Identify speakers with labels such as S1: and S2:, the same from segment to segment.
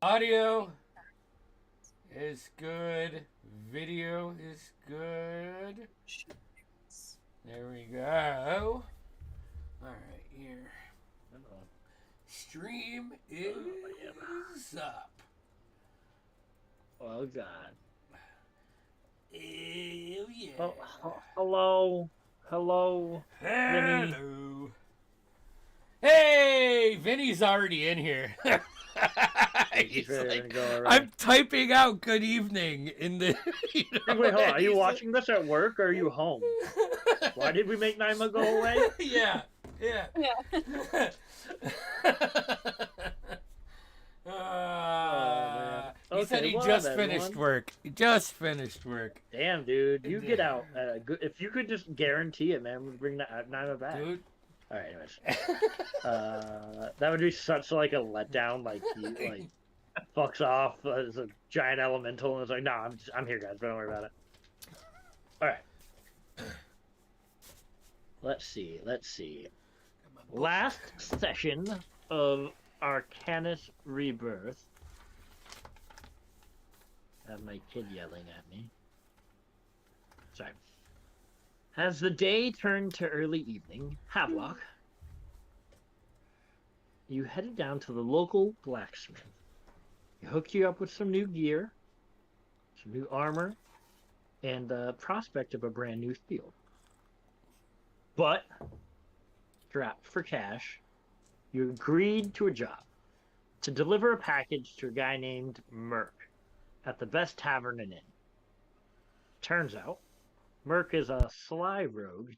S1: Audio is good. Video is good. There we go. All right, here. Stream is up.
S2: Oh God.
S1: Oh yeah.
S2: Oh, hello, hello, Vinny.
S1: Hello. Hey, Vinny's already in here.
S2: He's
S1: He's
S2: ready to
S1: like,
S2: go already.
S1: I'm typing out good evening in the,
S2: Wait, hold on.
S1: and
S2: Are you
S1: he's like,
S2: watching this at work or are you home? Why did we make Naima go away?
S1: yeah, yeah.
S3: Yeah.
S2: Oh man.
S1: He said
S2: Okay,
S1: he
S2: what up,
S1: just finished
S2: everyone?
S1: work. He just finished work.
S2: Damn, dude, you get out. If you could just guarantee it, man, we'd bring Naima back.
S1: Dude.
S2: All right, anyways. That would be such like a letdown. Like he like fucks off as a giant elemental and is like, "Nah, I'm here, guys. Don't worry about it." All right. Let's see. Let's see. Last session of Arcanus Rebirth. I have my kid yelling at me. Sorry. As the day turned to early evening, Havelock, you headed down to the local blacksmith. He hooked you up with some new gear, some new armor, and the prospect of a brand new shield. But, strapped for cash, you agreed to a job to deliver a package to a guy named Merc at the best tavern and inn. Turns out, Merc is a sly rogue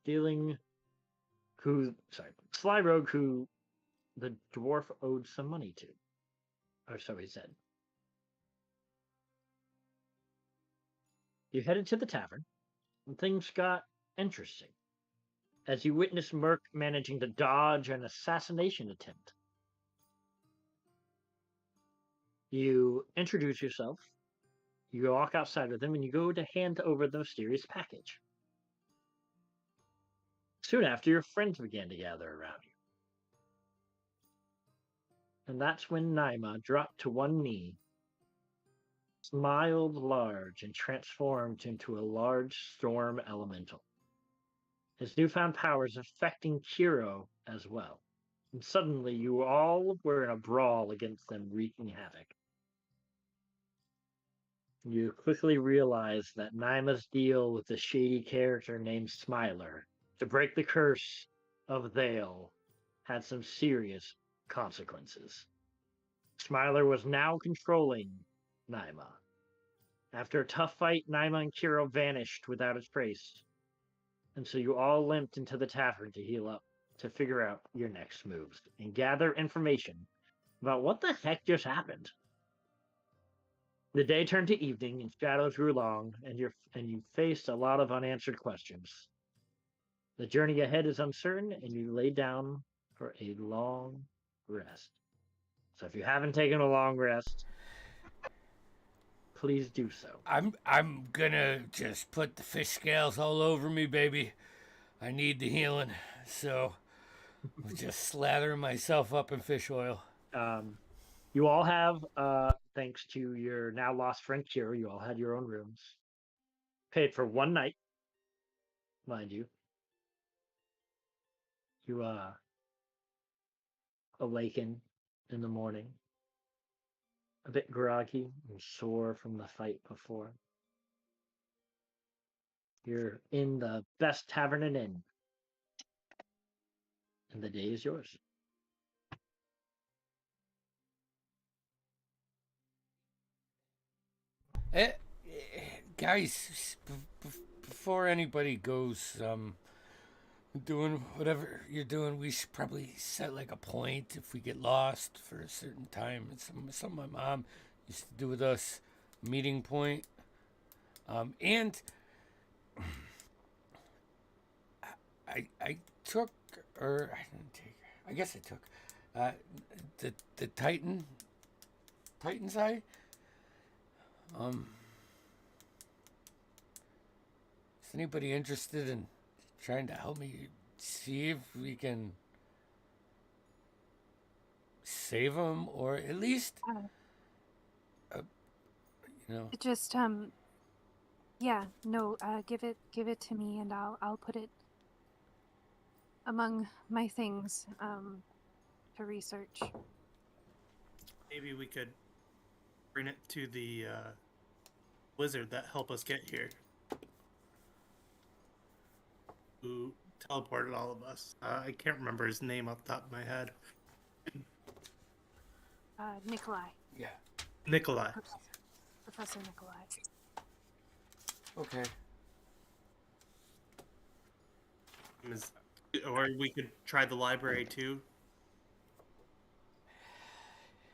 S2: sly rogue who the dwarf owed some money to, or so he said. You headed to the tavern, and things got interesting as you witnessed Merc managing to dodge an assassination attempt. You introduce yourself, you walk outside with him, and you go to hand over the mysterious package. Soon after, your friends began to gather around you. And that's when Naima dropped to one knee, smiled large, and transformed into a large storm elemental. His newfound powers affecting Kiro as well. And suddenly you all were in a brawl against them, wreaking havoc. You quickly realized that Naima's deal with the shady character named Smiler to break the curse of Thale had some serious consequences. Smiler was now controlling Naima. After a tough fight, Naima and Kiro vanished without a trace, and so you all limped into the tavern to heal up, to figure out your next moves, and gather information about what the heck just happened. The day turned to evening, and shadows grew long, and you faced a lot of unanswered questions. The journey ahead is uncertain, and you lay down for a long rest. So if you haven't taken a long rest, please do so.
S1: I'm gonna just put the fish scales all over me, baby. I need the healing, so I'm just slathering myself up in fish oil.
S2: Um, you all have, thanks to your now lost friend Kira, you all had your own rooms. Paid for one night, mind you. You awaken in the morning, a bit groggy and sore from the fight before. You're in the best tavern and inn, and the day is yours.
S1: Eh, guys, before anybody goes doing whatever you're doing, we should probably set like a point if we get lost for a certain time. It's something my mom used to do with us. Meeting point. And I took, or I didn't take. I guess I took uh, the Titan's Eye. Um, is anybody interested in trying to help me see if we can save him, or at least You know.
S3: It just yeah, no, give it to me, and I'll put it among my things to research.
S4: Maybe we could bring it to the wizard that helped us get here, who teleported all of us. I can't remember his name off the top of my head.
S3: Nikolai.
S1: Yeah.
S4: Nikolai.
S3: Professor Nikolai.
S1: Okay.
S4: Or we could try the library too.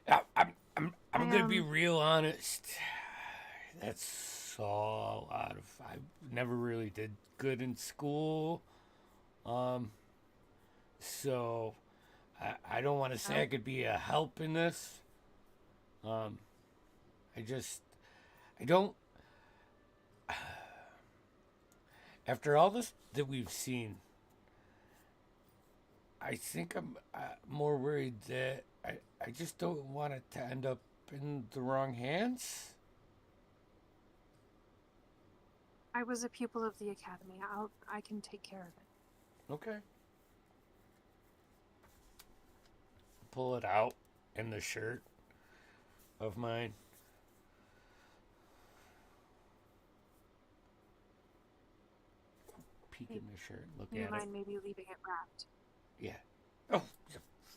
S1: I'm gonna be real honest. That's all out of. I never really did good in school. So I don't want to say I could be a help in this. I don't. After all this that we've seen, I think I'm more worried that I just don't want it to end up in the wrong hands.
S3: I was a pupil of the academy. I can take care of it.
S1: Okay. Pull it out in the shirt of mine. Peek in the shirt, look
S3: Do you
S1: at
S3: mind
S1: it.
S3: maybe leaving it wrapped?
S1: Yeah. Oh,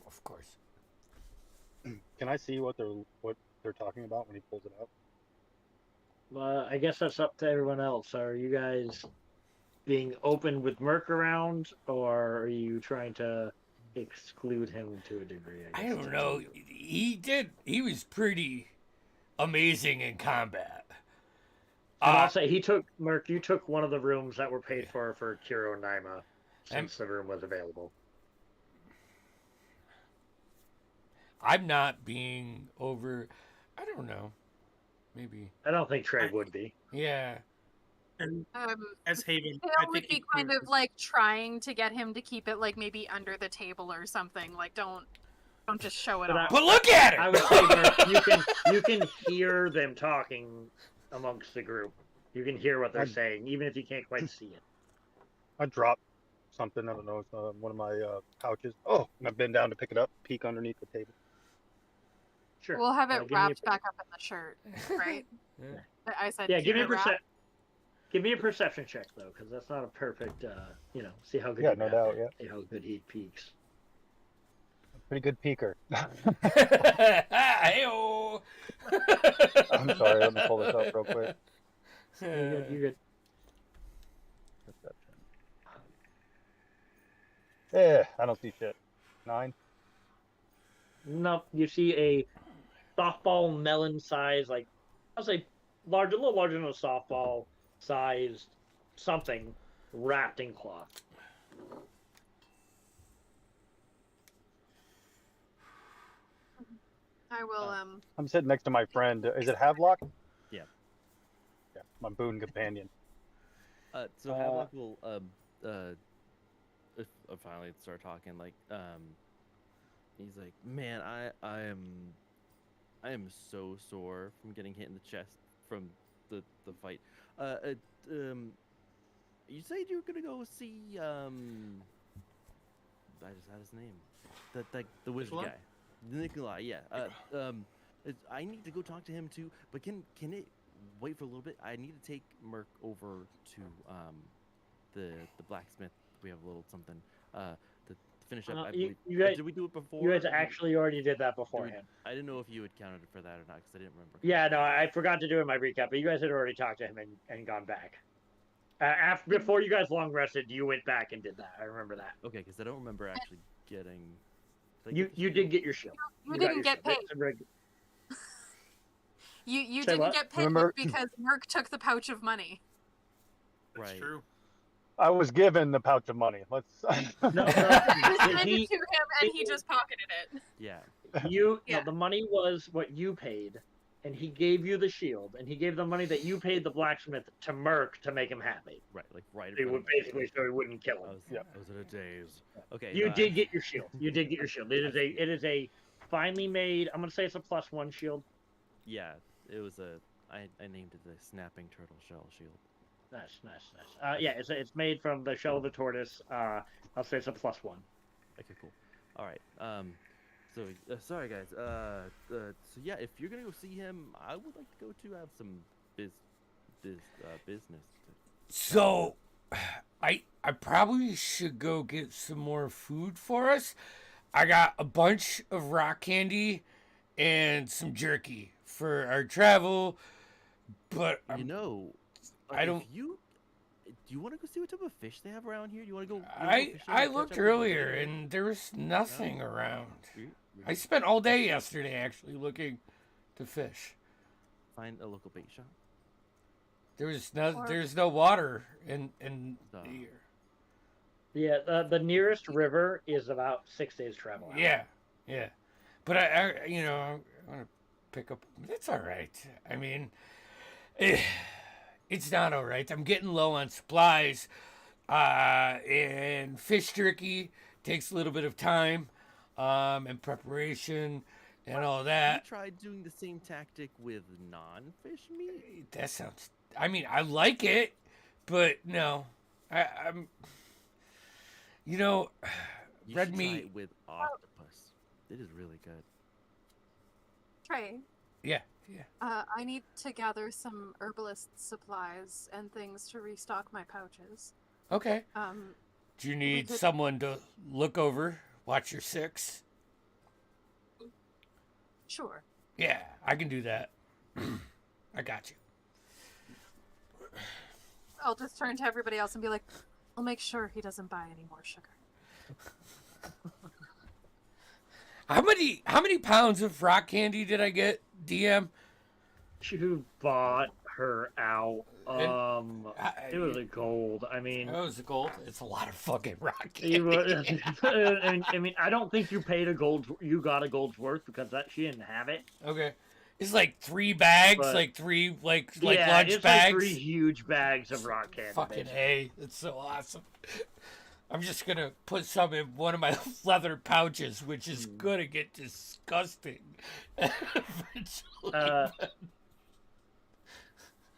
S1: of course.
S5: Can I see what they're talking about when he pulls it out?
S2: Well, I guess that's up to everyone else. Are you guys being open with Merc around, or are you trying to exclude him to a degree?
S1: I
S2: guess
S1: don't know. He was pretty amazing in combat.
S2: And I'll say Merc, you took one of the rooms that were paid for Kiro Naima, since the room was available.
S1: I'm not being over. I don't know. Maybe.
S2: I don't think Trey would be.
S1: Yeah.
S4: And as Haven,
S6: Dale would be kind of like trying to get him to keep it like maybe under the table or something. Like don't just show it off.
S1: But look at it.
S2: I would say, Merc, you can hear them talking amongst the group. You can hear what they're saying, even if you can't quite see it.
S5: I dropped something. I don't know. It's one of my pouches. Oh, and I bend down to pick it up. Peek underneath the table.
S2: Sure.
S6: We'll have it wrapped back up in the shirt, right?
S1: Yeah.
S6: I said.
S2: Yeah, give me a perception check though, because that's not a perfect. See how good.
S5: Yeah, no doubt. Yeah.
S2: See how good he peeks.
S5: Pretty good peeker.
S1: Hey-oh.
S5: I'm sorry. Let me pull this up real quick.
S2: You're good.
S5: Perception. Yeah, I don't see shit. 9.
S2: Nope. You see a softball melon size, like I'll say large, a little larger than a softball sized something wrapped in cloth.
S6: I will.
S5: I'm sitting next to my friend. Is it Havelock?
S7: Yeah.
S5: Yeah, my boon companion.
S7: So Havelock will finally start talking. Like, he's like, man, I am so sore from getting hit in the chest from the fight. You said you were gonna go see I just had his name. The wizard
S4: Nikolai?
S7: guy. Nikolai, yeah. I need to go talk to him too, but can it wait for a little bit? I need to take Merc over to the blacksmith. We have a little something to finish up. I believe.
S2: You guys,
S7: did we do it before?
S2: You guys actually already did that beforehand.
S7: I didn't know if you had counted for that or not because I didn't remember.
S2: Yeah, no, I forgot to do it in my recap, but you guys had already talked to him and gone back. Before you guys long rested, you went back and did that. I remember that.
S7: Okay, because I don't remember actually getting.
S2: You did get your shield.
S6: You didn't get paid. You didn't get paid because Merc took the pouch of money.
S4: That's
S7: Right.
S4: true.
S5: I was given the pouch of money. Let's.
S2: No,
S6: It was handed to him, and he just pocketed it.
S7: Yeah.
S2: No, the money was what you paid, and he gave you the shield, and he gave the money that you paid the blacksmith to Merc to make him happy.
S7: Right, like right.
S2: He would basically so he wouldn't kill him.
S7: I was in a daze. Okay.
S2: You did get your shield. You did get your shield. It is a finely made. I'm gonna say it's a +1 shield.
S7: Yeah, it was a I named it the snapping turtle shell shield.
S2: Nice, nice, nice. Yeah, it's made from the shell of the tortoise. I'll say it's a +1.
S7: Okay, cool. All right. So sorry guys. So yeah, if you're gonna go see him, I would like to go to have some business.
S1: So, I probably should go get some more food for us. I got a bunch of rock candy and some jerky for our travel, but
S7: You know,
S1: I don't.
S7: if you do you want to go see what type of fish they have around here? Do you want to go? Fishing
S1: I
S7: and catch
S1: looked
S7: up with
S1: earlier
S7: the-
S1: and there was nothing around.
S7: You're-
S1: I spent all day yesterday actually looking to fish.
S7: Find a local bait shop.
S1: There's no water in
S7: Duh.
S1: here.
S2: Yeah, the nearest river is about 6 days travel out.
S1: Yeah. But I want to pick up. It's all right. I mean, it's not all right. I'm getting low on supplies, and fish jerky takes a little bit of time, and preparation and all
S7: You
S1: that.
S7: tried doing the same tactic with non-fish meat?
S1: That sounds. I mean, I like it, but no, I'm. You know,
S7: You
S1: red
S7: should try
S1: meat.
S7: it with octopus. It is really good.
S6: Trey,
S1: Yeah.
S6: I need to gather some herbalist supplies and things to restock my pouches.
S1: Okay.
S6: Um,
S1: Do you need
S6: could-
S1: someone to look over, watch your six?
S6: sure.
S1: Yeah, I can do that. I got you.
S6: I'll just turn to everybody else and be like, I'll make sure he doesn't buy any more sugar.
S1: How many pounds of rock candy did I get, DM?
S2: You bought her out. It was a gold. I mean,
S1: Oh, it's a gold. It's a lot of fucking rock
S2: you
S1: candy.
S2: I mean, I don't think you paid a gold. You got a gold's worth because that she didn't have it.
S1: Okay. It's like 3 bags,
S2: But-
S1: like
S2: Yeah,
S1: lunch
S2: it's
S1: bags.
S2: like 3 huge bags of rock candy.
S1: Fucking
S2: basically.
S1: A. It's so awesome. I'm just gonna put some in one of my leather pouches, which is gonna get disgusting. Eventually.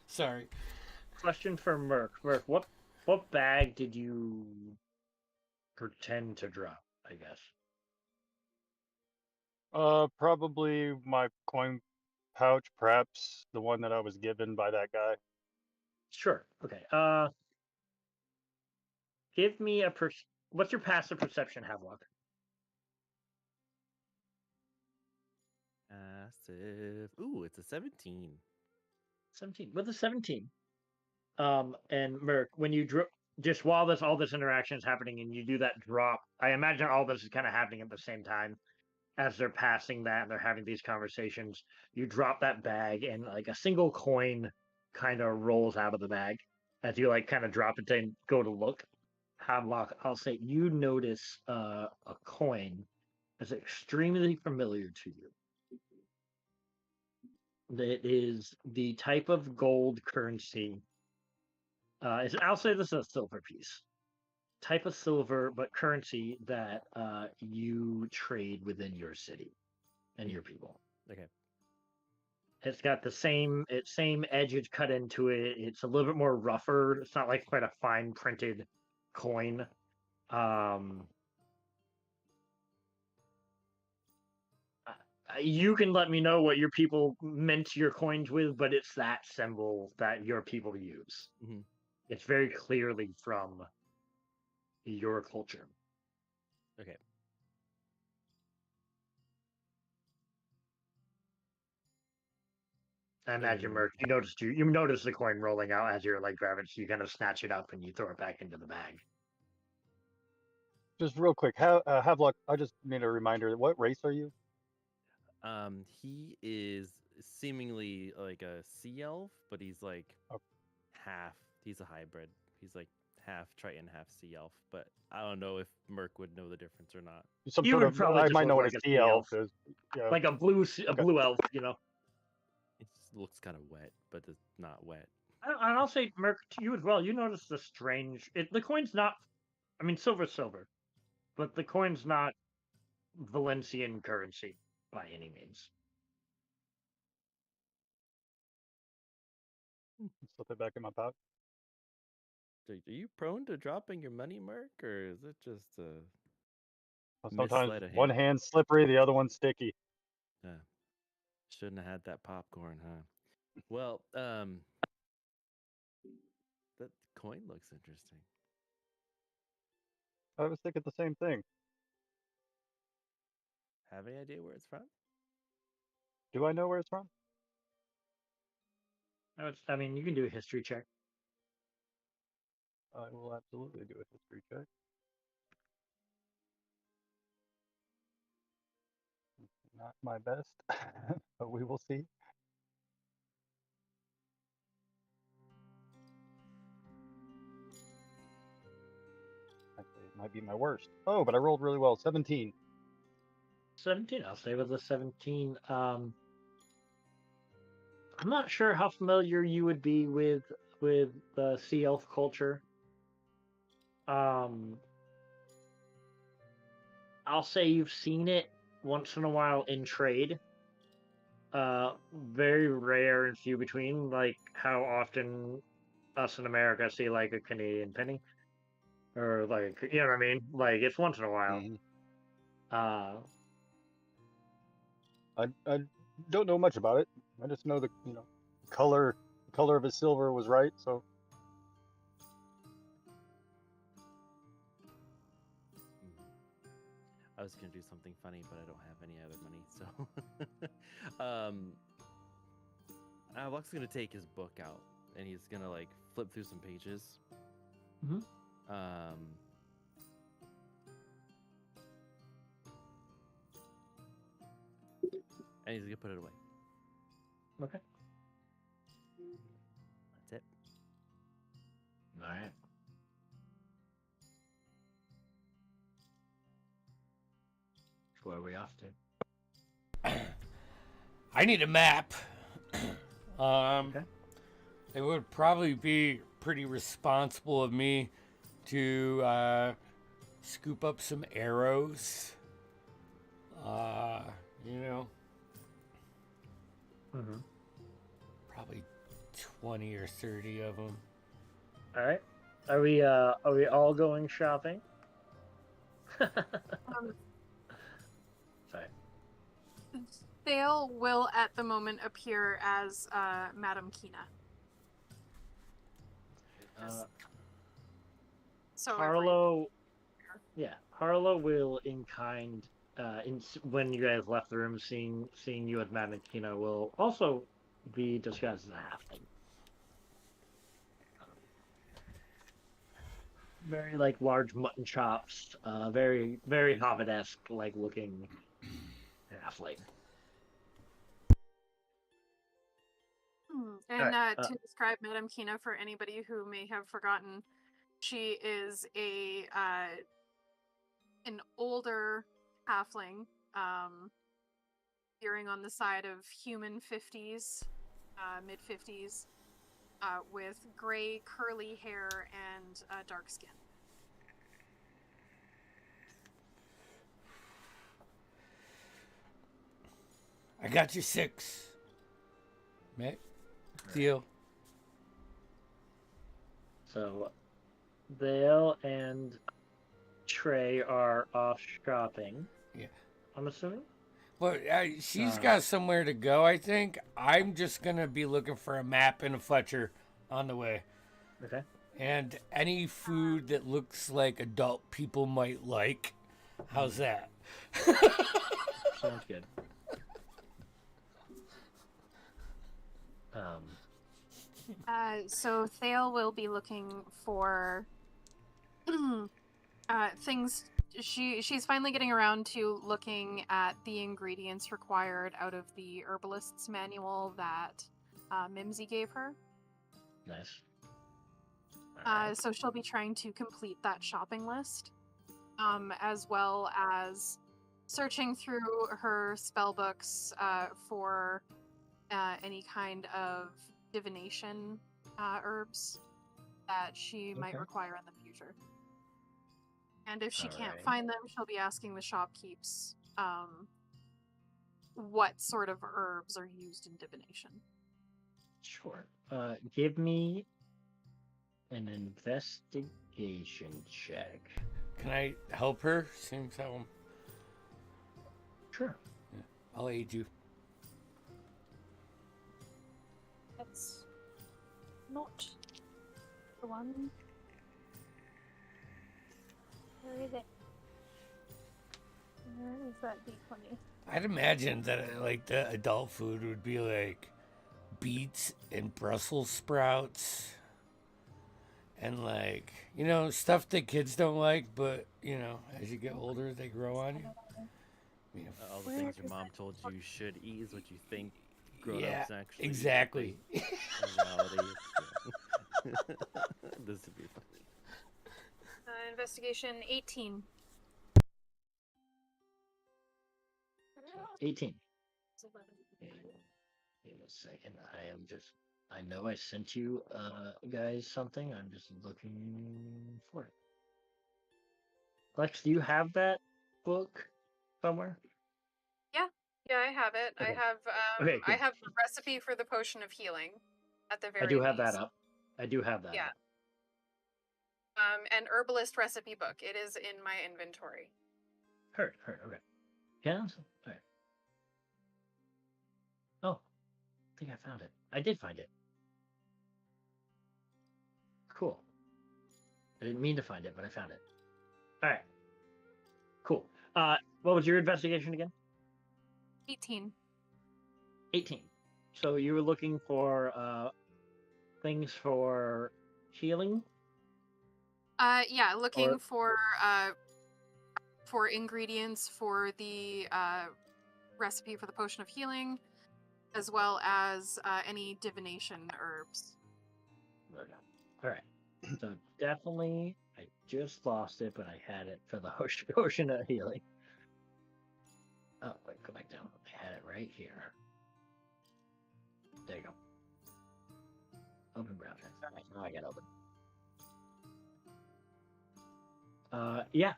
S1: Sorry.
S2: Question for Merc. Merc, what bag did you pretend to drop? I guess.
S5: Probably my coin pouch, perhaps the one that I was given by that guy.
S2: Sure. Okay. Give me a what's your passive perception, Havelock?
S7: Massive. Ooh, it's a 17.
S2: 17. With a 17. And Merc, when you just while all this interaction is happening and you do that drop, I imagine all this is kind of happening at the same time as they're passing that and they're having these conversations. You drop that bag and like a single coin kind of rolls out of the bag as you like kind of drop it and go to look. Havelock, I'll say you notice a coin that's extremely familiar to you. That is the type of gold currency. I'll say this is a silver piece. Type of silver, but currency that you trade within your city and your people.
S7: Okay.
S2: It's got the same edges cut into it. It's a little bit more rougher. It's not like quite a fine printed coin. You can let me know what your people mint your coins with, but it's that symbol that your people use.
S7: Mhm.
S2: It's very clearly from your culture.
S7: Okay.
S2: I imagine, Merc, you noticed the coin rolling out as you're like grabbing it, so you kind of snatch it up and you throw it back into the bag.
S5: Just real quick, Havelock, I just need a reminder. What race are you?
S7: He is seemingly like a sea elf, but he's like
S5: Oh.
S7: half. He's a hybrid. He's like half Triton, half sea elf. But I don't know if Merc would know the difference or not.
S5: Some
S2: You
S5: sort
S2: would
S5: of.
S2: probably
S5: I
S2: just
S5: might know
S2: look
S5: what
S2: like
S5: a
S2: a
S5: sea
S2: sea
S5: elf
S2: elf.
S5: is. Yeah.
S2: Like a blue elf, you know.
S7: It just looks kind of wet, but it's not wet.
S2: And I'll say, Merc, to you as well. You notice the strange. The coin's not. I mean, silver's silver, but the coin's not Valencian currency by any means.
S5: slip it back in my pouch.
S7: Are you prone to dropping your money, Merc, or is it just a
S5: Sometimes
S7: sleight of
S5: one
S7: hand?
S5: hand's slippery, the other one's sticky.
S7: Shouldn't have had that popcorn, huh? Well, that coin looks interesting.
S5: I was thinking the same thing.
S7: Have any idea where it's from?
S5: Do I know where it's from?
S2: I mean, you can do a history check.
S5: I will absolutely do a history check. Not my best, but we will see. Actually, it might be my worst. Oh, but I rolled really well. 17.
S2: 17. I'll stay with the 17. I'm not sure how familiar you would be with the sea elf culture. I'll say you've seen it once in a while in trade. Very rare and few between, like how often us in America see like a Canadian penny, or like you know what I mean. Like it's once in a while.
S5: Mhm. I don't know much about it. I just know the color of his silver was right. So
S7: I was gonna do something funny, but I don't have any other money, so Luck's gonna take his book out and he's gonna like flip through some pages.
S2: Mhm.
S7: And he's gonna put it away.
S2: Okay.
S7: That's it.
S2: All right. Where are we off to?
S1: I need a map.
S2: Okay.
S1: It would probably be pretty responsible of me to scoop up some arrows. You know,
S2: Mm-hmm.
S1: probably 20 or 30 of them.
S2: All right. Are we all going shopping? Sorry.
S6: Thale will at the moment appear as Madame Kina. So
S2: Harlow, yeah, Harlow will in kind, when you guys left the room, seeing you as Madame Kina, will also be disguised as a halfling. Very like large mutton chops, very very Hobbit-esque like looking halfling.
S6: And
S2: Alright,
S6: to describe Madame Kina for anybody who may have forgotten, she is an older halfling, veering on the side of human 50s, mid 50s, with gray curly hair and dark skin.
S1: I got you 6. Mate, deal.
S2: So, Vale and Trey are off shopping.
S1: Yeah.
S2: I'm assuming.
S1: But she's got somewhere to go, I think. I'm just going to be looking for a map and a Fletcher on the way.
S2: Okay.
S1: And any food that looks like adult people might like. How's that?
S2: Sounds good.
S6: So Thale will be looking for things. She's finally getting around to looking at the ingredients required out of the herbalist's manual that Mimsy gave her.
S2: Nice.
S6: So she'll be trying to complete that shopping list, as well as searching through her spell books for any kind of divination herbs that she might require in the future. And if she can't find them, she'll be asking the shopkeepers what sort of herbs are used in divination.
S2: Sure. Give me an investigation check.
S1: Can I help her? Seems how I'm...
S2: Sure.
S1: I'll aid you.
S3: That's not the one. Where is it? Where is that D20?
S1: I'd imagine that like the adult food would be like beets and Brussels sprouts and like, you know, stuff that kids don't like, but you know, as you get older they grow on you. I mean,
S7: All the
S3: Where
S7: things your
S3: is
S7: mom
S3: that?
S7: told you should eat is what you think grown
S1: yeah,
S7: ups actually
S1: exactly.
S7: eat. In reality, yeah. This would be funny.
S6: Investigation 18.
S2: 18. Wait a second. I know I sent you guys something. I'm just looking for it. Lex, do you have that book somewhere?
S6: Yeah, I have it.
S2: Okay.
S6: I have
S2: Okay,
S6: I
S2: good.
S6: have the recipe for the potion of healing at the very
S2: I do have
S6: least.
S2: that up. I do have that
S6: Yeah.
S2: up.
S6: An herbalist recipe book. It is in my inventory.
S2: Heard. Okay. Yeah. All right. Oh, I think I found it. I did find it. Cool. I didn't mean to find it, but I found it. All right. Cool. What was your investigation again?
S6: 18.
S2: 18. So you were looking for things for healing?
S6: Yeah, looking
S2: Or-
S6: for ingredients for the recipe for the potion of healing, as well as any divination herbs.
S2: All right. So definitely, I just lost it, but I had it for the ocean of healing. Oh, wait, go back down. I had it right here. There you go. Open browser. All right, now I got open. Yeah.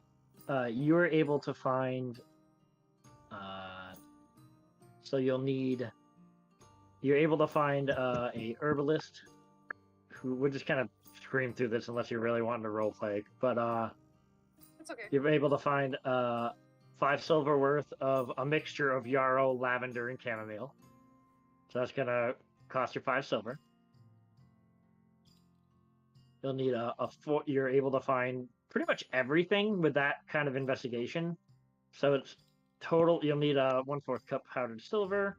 S2: You were able to find. So you're able to find a herbalist who would just kind of scream through this unless you're really wanting to role play. But
S6: That's okay.
S2: you're able to find 5 silver worth of a mixture of yarrow, lavender, and chamomile. So that's gonna cost you 5 silver. You'll need you're able to find pretty much everything with that kind of investigation. So it's total. You'll need a 1/4 cup powdered silver,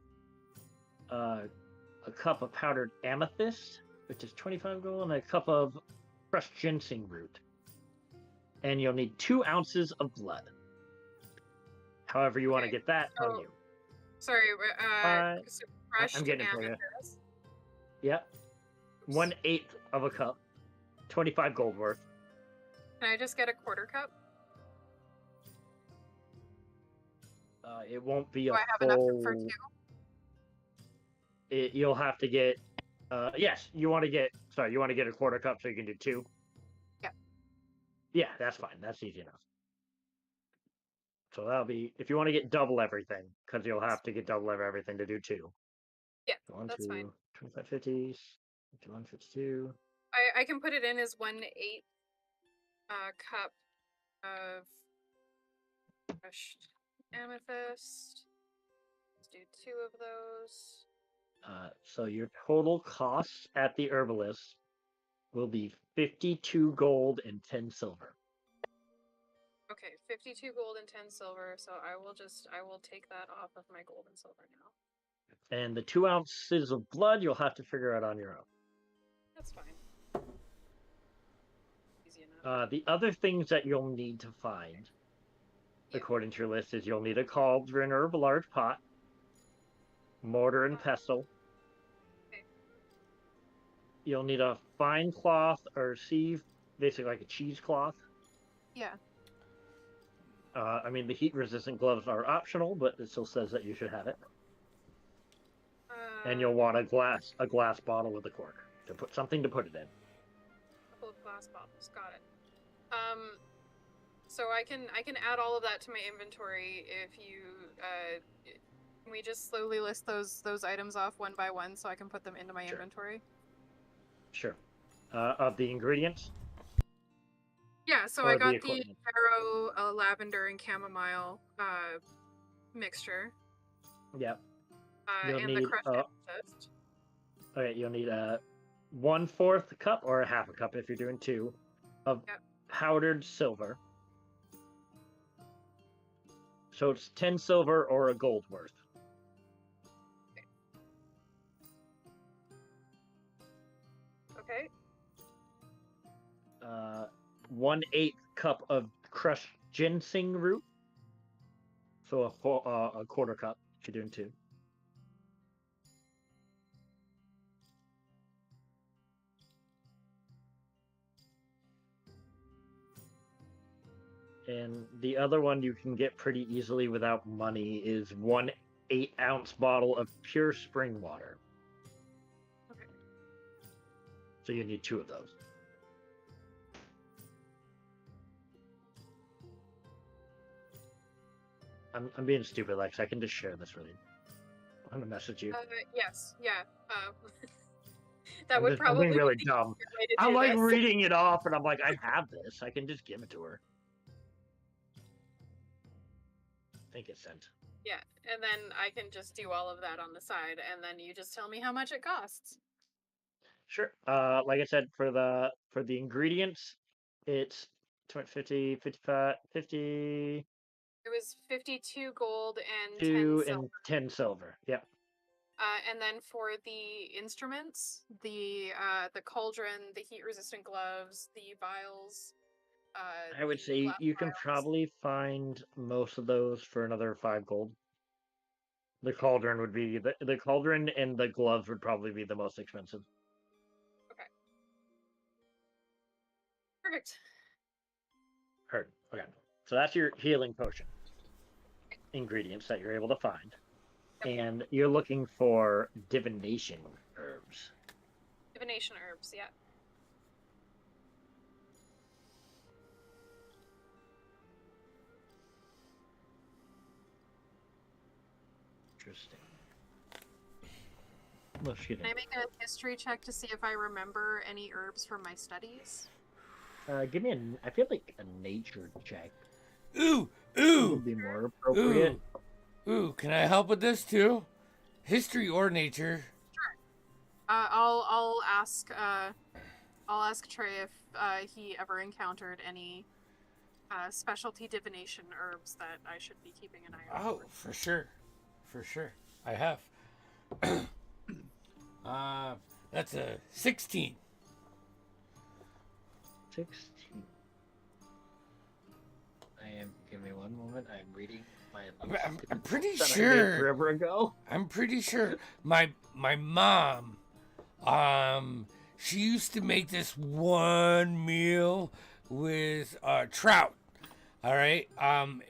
S2: a cup of powdered amethyst, which is 25 gold, and a cup of crushed ginseng root. And you'll need 2 ounces of blood. However you want to
S6: Okay,
S2: get that on
S6: so-
S2: you.
S6: Sorry, so crushed
S2: I'm getting it for you.
S6: amethyst.
S2: Yep. 1/8 of a cup, 25 gold worth.
S6: Can I just get a quarter cup?
S2: It won't be
S6: Do
S2: a
S6: I have
S2: full.
S6: enough for 2?
S2: You'll have to get. Yes, you want to get. Sorry, you want to get a quarter cup so you can do 2.
S6: Yeah.
S2: Yeah, that's fine. That's easy enough. So that'll be if you want to get double everything, because you'll have to get double everything to do 2.
S6: Yeah,
S2: 1,
S6: that's
S2: 2,
S6: fine.
S2: 25/50s, 152.
S6: I can put it in as 1/8 cup of crushed amethyst. Let's do 2 of those.
S2: So your total costs at the herbalist will be 52 gold and 10 silver.
S6: Okay, 52 gold and 10 silver. So I will take that off of my gold and silver now.
S2: And the 2 ounces of blood you'll have to figure out on your own.
S6: That's fine. Easy enough.
S2: The other things that you'll need to find, according to your list, is you'll need a cauldron or a large pot, mortar and pestle.
S6: Okay.
S2: You'll need a fine cloth or sieve, basically like a cheesecloth.
S6: Yeah.
S2: I mean, the heat-resistant gloves are optional, but it still says that you should have it. And you'll want a glass bottle with a cork to put something to put it in.
S6: Couple of glass bottles. Got it. So I can add all of that to my inventory if you Can we just slowly list those items off one by one so I can put them into my
S2: Sure.
S6: inventory?
S2: Sure. Of the ingredients?
S6: Yeah, so
S2: Or
S6: I
S2: the
S6: got the
S2: equipment?
S6: yarrow, lavender, and chamomile mixture,
S2: Yep. You'll
S6: and the
S2: need
S6: crushed amethyst.
S2: okay, you'll need a 1/4 cup or a half a cup if you're doing 2 of
S6: Yep.
S2: powdered silver. So it's 10 silver or a gold worth.
S6: Okay.
S2: 1/8 cup of crushed ginseng root. So a 1/4 cup if you're doing 2. And the other one you can get pretty easily without money is 1 8-ounce bottle of pure spring water.
S6: Okay.
S2: So you need 2 of those. I'm being stupid, Lex. I can just share this with you. I'm gonna message you.
S6: Yes. Yeah. That
S2: I'm
S6: would
S2: being
S6: probably
S2: really
S6: be
S2: dumb.
S6: the easier way to
S2: I'm
S6: do
S2: like
S6: this.
S2: reading it off, and I'm like, I have this. I can just give it to her. I think it's sent.
S6: Yeah, and then I can just do all of that on the side, and then you just tell me how much it costs.
S2: Sure. Like I said, for the ingredients, it's 50, 55, 52
S6: It was 52 gold and 10 silver.
S2: and 10 silver. Yeah.
S6: And then for the instruments, the cauldron, the heat-resistant gloves, the vials.
S2: I would
S6: the
S2: say
S6: glass
S2: you can
S6: vials.
S2: probably find most of those for another 5 gold. The cauldron would be the cauldron, and the gloves would probably be the most expensive.
S6: Okay. Perfect.
S2: Heard. Okay. So that's your healing potion ingredients that you're able to find.
S6: Yep.
S2: And you're looking for divination herbs.
S6: Divination herbs, yeah.
S2: Interesting. Well,
S6: Can I make a history check to see if I remember any herbs from my studies?
S2: Give me I feel like a nature check
S1: Ooh,
S2: would
S1: ooh,
S2: be more appropriate.
S1: ooh. Can I help with this too? History or nature?
S6: I'll ask Trey if he ever encountered any specialty divination herbs that I should be keeping an eye out
S1: Oh,
S6: for.
S1: for sure. I have. That's a 16.
S2: 16. Give me one moment. I'm reading my.
S1: I'm pretty
S2: that I made
S1: sure.
S2: forever ago.
S1: I'm pretty sure my mom, she used to make this one meal with trout. All right, and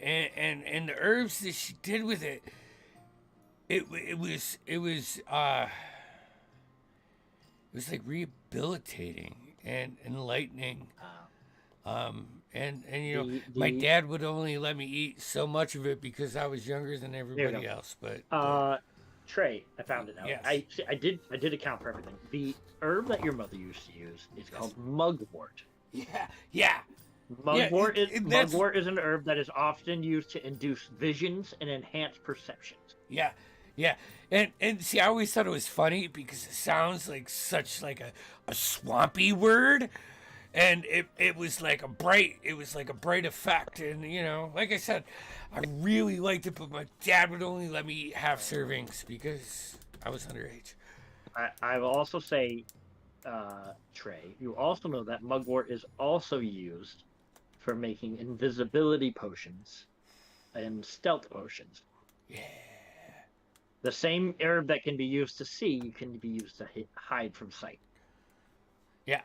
S1: the herbs that she did with it, it was like rehabilitating and enlightening. And you know, my dad would only let me eat so much of it because I was younger than everybody else. But
S2: Trey, I found it out.
S1: Yes.
S2: I did account for everything. The herb that your mother used to use is called mugwort.
S1: yeah.
S2: Mugwort
S1: that's-
S2: mugwort is an herb that is often used to induce visions and enhance perceptions.
S1: Yeah. And see, I always thought it was funny because it sounds like such like a swampy word. And it was like a bright effect. And you know, like I said, I really liked it, but my dad would only let me eat half servings because I was underage.
S2: I will also say, Trey, you also know that mugwort is also used for making invisibility potions and stealth potions.
S1: Yeah.
S2: The same herb that can be used to see can be used to hide from sight.
S1: Yeah,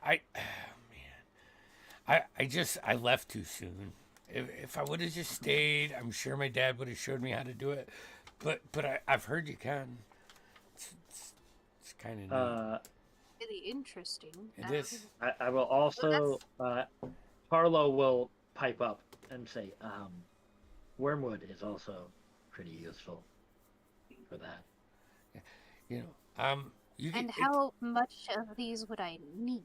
S1: I left too soon. If I would have just stayed, I'm sure my dad would have showed me how to do it. But I've heard you can. It's kind of neat.
S3: Really interesting.
S1: It is.
S2: I will also, Carlo will pipe up and say, wormwood is also pretty useful. for that.
S1: You know, you
S3: And
S1: get,
S3: how much of these would I need?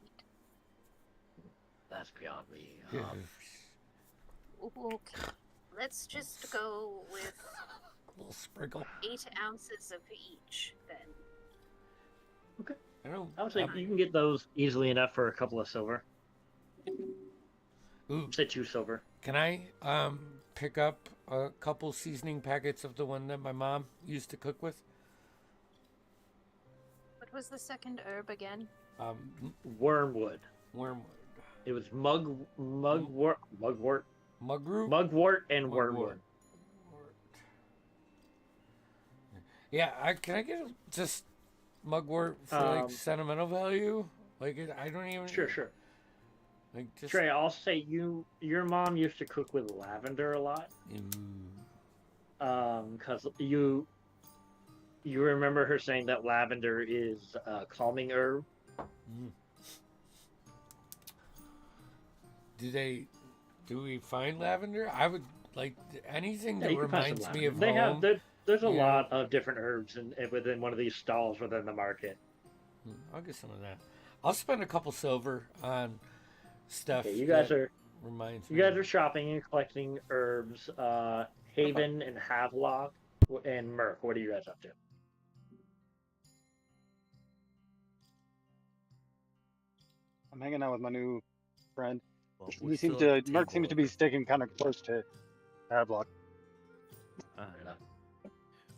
S2: That's beyond me.
S3: Okay. Let's just go with
S1: a little sprinkle.
S3: 8 ounces of each, then.
S1: I don't.
S2: I would say you can get those easily enough for a couple of silver.
S1: Ooh,
S2: Say 2 silver.
S1: can I pick up a couple seasoning packets of the one that my mom used to cook with?
S3: What was the second herb again?
S2: Wormwood.
S1: Wormwood.
S2: It was mugwort,
S1: Mugru?
S2: mugwort, and wormwood.
S1: Yeah, can I get just mugwort for like sentimental value? Like I don't even.
S2: Sure.
S1: Like just.
S2: Trey, I'll say your mom used to cook with lavender a lot. Because you remember her saying that lavender is a calming herb.
S1: Do we find lavender? I would like anything that
S2: you can find
S1: reminds
S2: some
S1: me of
S2: lavender.
S1: home.
S2: There's a lot of different herbs within one of these stalls within the market.
S1: I'll get some of that. I'll spend a couple silver on stuff.
S2: Okay, you guys are
S1: shopping
S2: and collecting herbs. Haven and Havelock and Merc. What are you guys up to?
S5: I'm hanging out with my new friend.
S7: Well,
S5: Merc seems to be sticking kind of close to Havelock.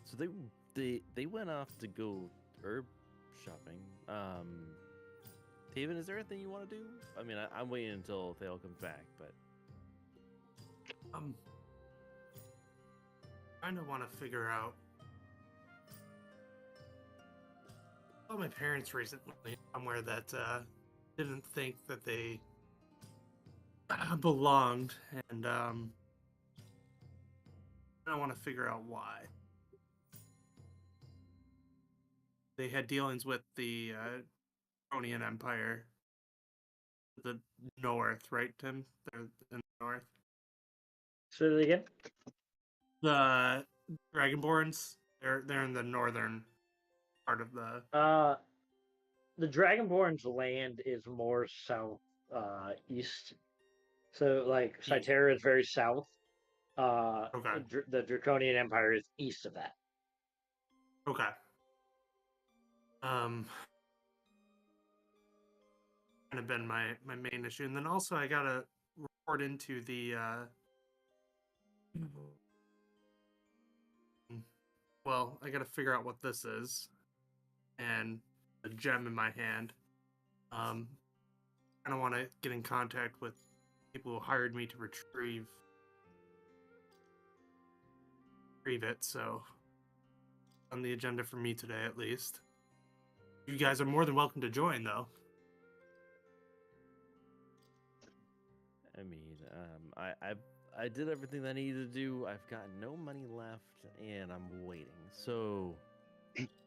S7: So they went off to go herb shopping. Taven, is there anything you want to do? I mean, I'm waiting until Thale comes back, but
S4: kind of want to figure out. I saw my parents recently somewhere that didn't think that they belonged, and I want to figure out why. They had dealings with the Draconian Empire, the north, right, Tim? They're in the north.
S2: Say that again.
S4: The Dragonborns, they're in the northern part of the.
S2: The Dragonborn's land is more south east. So like Cytera is very south.
S4: Okay.
S2: The Draconian Empire is east of that.
S4: Okay. Kind of been my main issue, and then also I gotta report into the well, I gotta figure out what this is, and the gem in my hand. Kind of want to get in contact with people who hired me to retrieve it. So on the agenda for me today, at least. You guys are more than welcome to join, though.
S7: I mean, I did everything that I needed to do. I've got no money left, and I'm waiting. So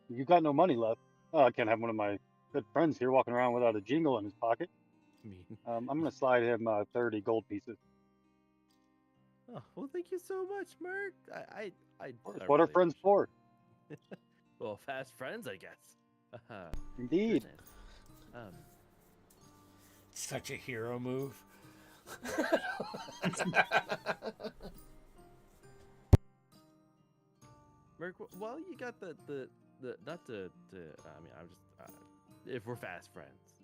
S5: You got no money left. Oh, I can't have one of my good friends here walking around without a jingle in his pocket.
S7: I mean,
S5: I'm gonna slide him 30 gold pieces.
S7: oh well, thank you so much, Merc. I
S5: What are
S7: really
S5: friends for?
S7: Well, fast friends, I guess.
S5: Indeed.
S7: Goodness.
S1: Such a hero move.
S7: Merc, while you got the not to I mean, I'm just if we're fast friends,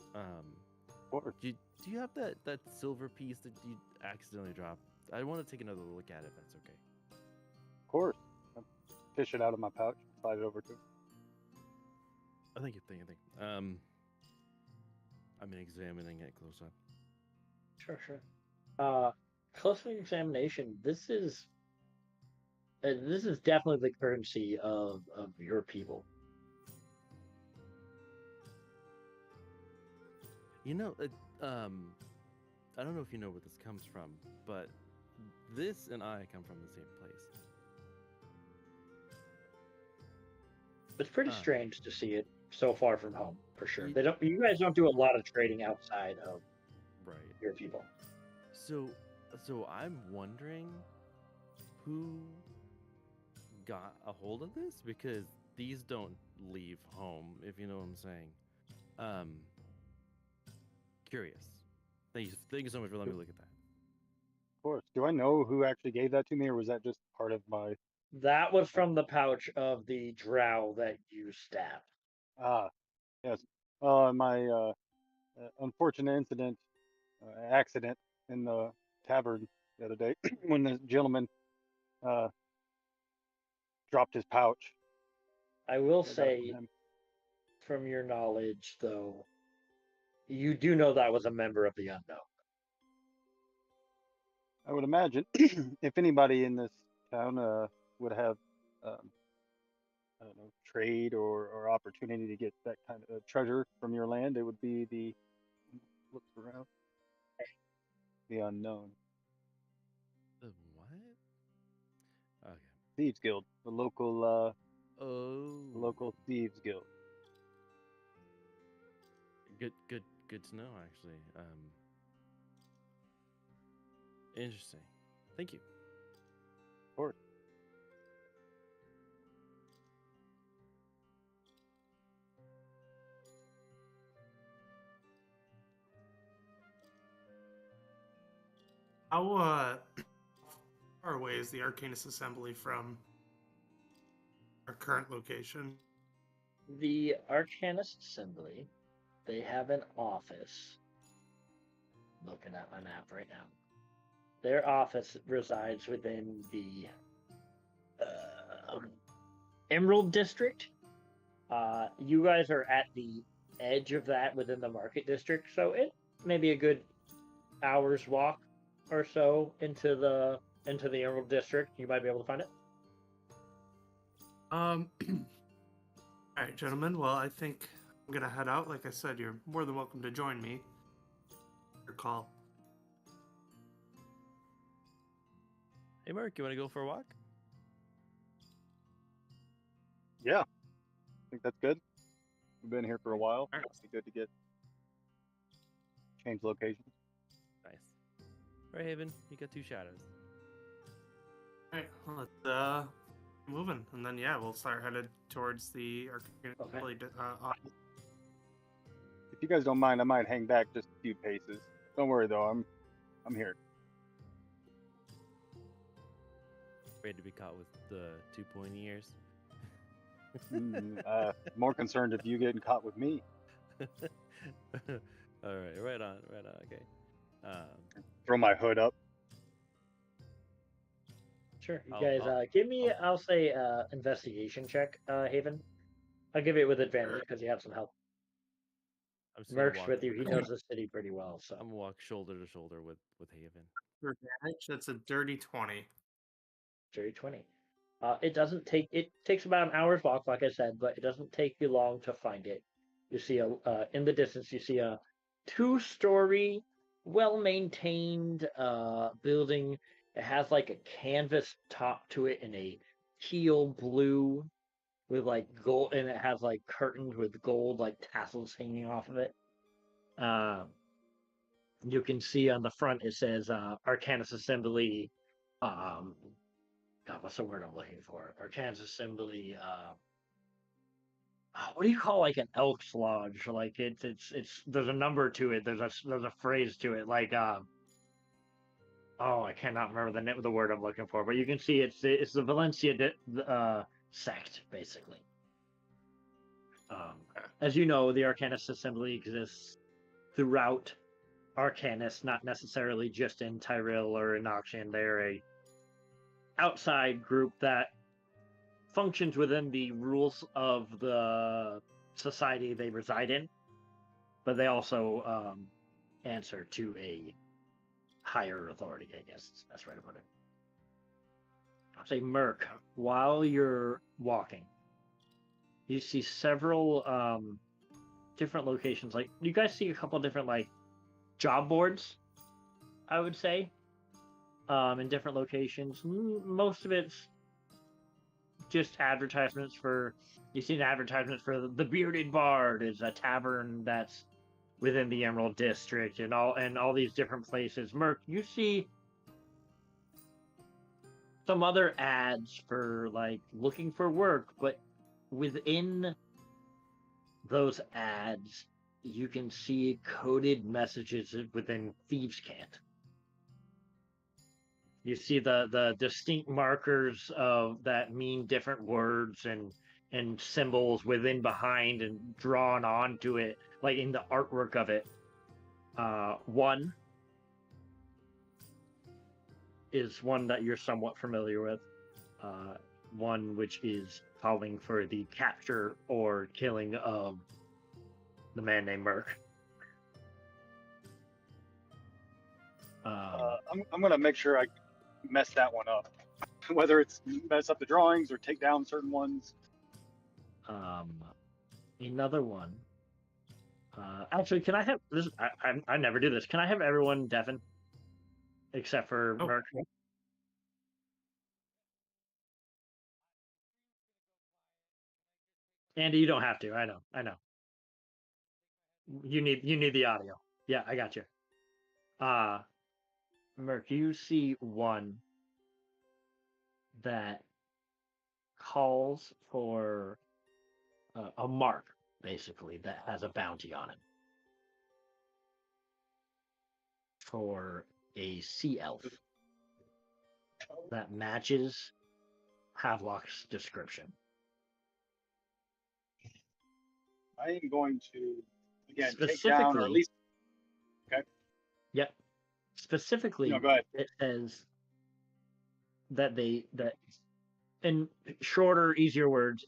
S7: do you have that silver piece that you accidentally dropped? I want to take another look at it. If that's okay.
S5: Of course. I fish it out of my pouch, slide it over to him.
S7: Oh, thank you. I've been examining it close up.
S2: Sure. Close examination. This is definitely the currency of your people.
S7: You know, I don't know if you know where this comes from, but this and I come from the same place.
S2: It's pretty strange to see it so far from home, for sure.
S7: You-
S2: You guys don't do a lot of trading outside of
S7: Right.
S2: your people.
S7: So I'm wondering who got a hold of this, because these don't leave home, if you know what I'm saying. Curious. Thank you so much for letting me look at that.
S5: Of course. Do I know who actually gave that to me, or was that just part of my?
S2: That was from the pouch of the drow that you stabbed.
S5: Ah, yes. My unfortunate accident in the tavern the other day when the gentleman uh, dropped his pouch.
S2: I will
S5: I got it
S2: say,
S5: from him.
S2: from your knowledge, though, you do know that was a member of the unknown.
S5: I would imagine if anybody in this town would have, I don't know, trade or opportunity to get that kind of treasure from your land, it would be the looks around the unknown
S7: The what? Okay.
S5: thieves guild, the
S7: Oh.
S5: local thieves guild.
S7: Good to know, actually. Interesting. Thank you.
S5: Of course.
S4: How far away is the Arcanist Assembly from our current location?
S2: The Arcanist Assembly, they have an office. Looking at my map right now. Their office resides within the Emerald District. You guys are at the edge of that within the Market District, so it may be a good hour's walk or so into the Emerald District. You might be able to find it.
S4: All right, gentlemen. Well, I think I'm gonna head out. Like I said, you're more than welcome to join me. Your call.
S7: Hey, Mark, you want to go for a walk?
S5: Yeah, I think that's good. We've been here for a while.
S7: Alright.
S5: It'd be good to get change locations.
S7: Nice. Right, Haven, you got 2 shadows.
S4: All right, well, let's moving, and then yeah, we'll start headed towards the Arcanist
S2: Okay.
S4: Assembly. Office.
S5: If you guys don't mind, I might hang back just a few paces. Don't worry though, I'm here.
S7: Afraid to be caught with the 2 pointy ears.
S5: More concerned if you getting caught with me.
S7: All right, right on. Okay.
S5: Throw my hood up.
S2: Sure. You
S7: I'll-
S2: guys,
S7: I'll-
S2: give me, I'll say, investigation check, Haven. I'll give it with advantage because you have some help.
S7: I'm just gonna
S2: Merc's
S7: walk.
S2: with you. He knows the city pretty well, so.
S7: I'm gonna walk shoulder to shoulder with Haven.
S4: For advantage, that's a dirty 20.
S2: Dirty 20. It doesn't take, it takes about an hour's walk, like I said, but it doesn't take you long to find it. You see in the distance, you see a 2-story, well-maintained building. It has like a canvas top to it in a teal blue with like gold, and it has like curtains with gold like tassels hanging off of it. You can see on the front it says Arcanist Assembly. God, what's the word I'm looking for? Arcanist Assembly. What do you call like an Elks Lodge? Like it's there's a number to it. There's a phrase to it. Like I cannot remember the word I'm looking for. But you can see it's the Valencia sect basically. As you know, the Arcanist Assembly exists throughout Arcanist, not necessarily just in Tyrell or in Noxian. They're a outside group that functions within the rules of the society they reside in, but they also answer to a higher authority, I guess is the best way to put it. I'll say, Merc, while you're walking, you see several different locations. Like, you guys see a couple different, like, job boards, I would say, in different locations. Most of it's just advertisements for. You see an advertisement for the Bearded Bard is a tavern that's within the Emerald District, and all these different places. Merc, you see some other ads for like looking for work, but within those ads, you can see coded messages within Thieves' Cant. You see the distinct markers of that mean different words and symbols within behind and drawn onto it, like in the artwork of it. One is one that you're somewhat familiar with. One which is calling for the capture or killing of the man named Merc.
S5: I'm going to make sure I mess that one up, whether it's mess up the drawings or take down certain ones.
S2: Another one. Actually, can I have this? I never do this. Can I have everyone Devin, except for Merc? Andy, you don't have to. I know. You need the audio. Yeah, I got you. Merc, you see one that calls for a mark, basically, that has a bounty on it for a sea elf that matches Havelock's description.
S5: I am going to, again, take down, or at least... Okay.
S2: Yep. Specifically,
S5: no, go ahead.
S2: It says that in shorter, easier words,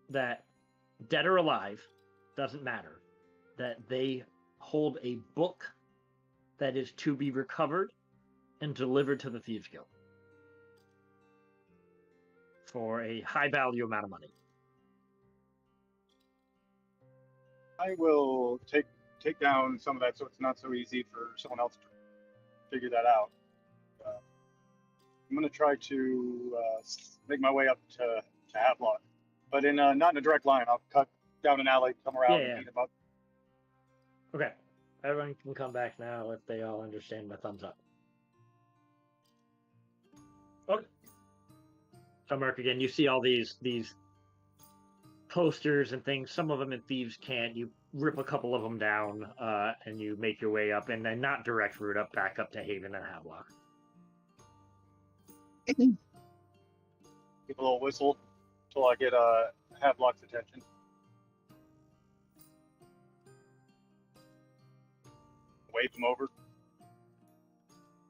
S2: that dead or alive, doesn't matter, that they hold a book that is to be recovered and delivered to the Thieves Guild for a high value amount of money.
S5: I will take down some of that so it's not so easy for someone else to figure that out. I'm going to try to make my way up to Havelock, but not in a direct line. I'll cut down an alley, come around, and beat him up.
S2: Okay. Everyone can come back now if they all understand my thumbs up. Okay. So, Mark, again, you see all these posters and things. Some of them in Thieves' Cant. You rip a couple of them down, and you make your way up, and then not direct route up back up to Haven and Havelock.
S5: Give a little whistle until I get Havelock's attention. Wave him over.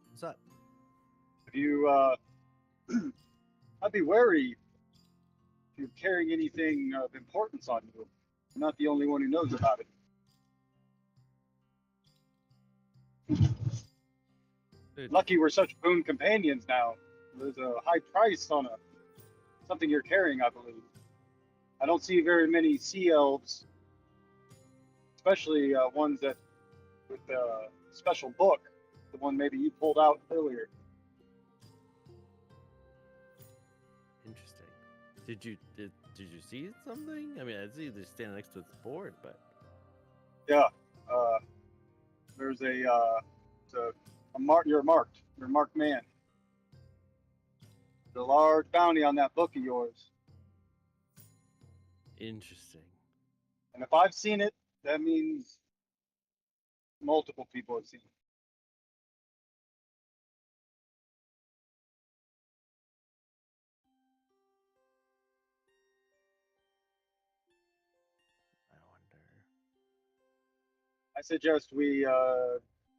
S7: What's up?
S5: If you, I'd be wary if you're carrying anything of importance on you. I'm not the only one who knows about it. Lucky we're such boon companions now. There's a high price on something you're carrying, I believe. I don't see very many sea elves, especially ones that with a special book, the one maybe you pulled out earlier.
S7: Interesting. Did you see something? I mean, I see they're standing next to the board, but
S5: yeah, there's you're marked. You're a marked man. There's a large bounty on that book of yours.
S7: interesting.
S5: And if I've seen it, that means multiple people have seen it.
S7: I wonder.
S5: I suggest we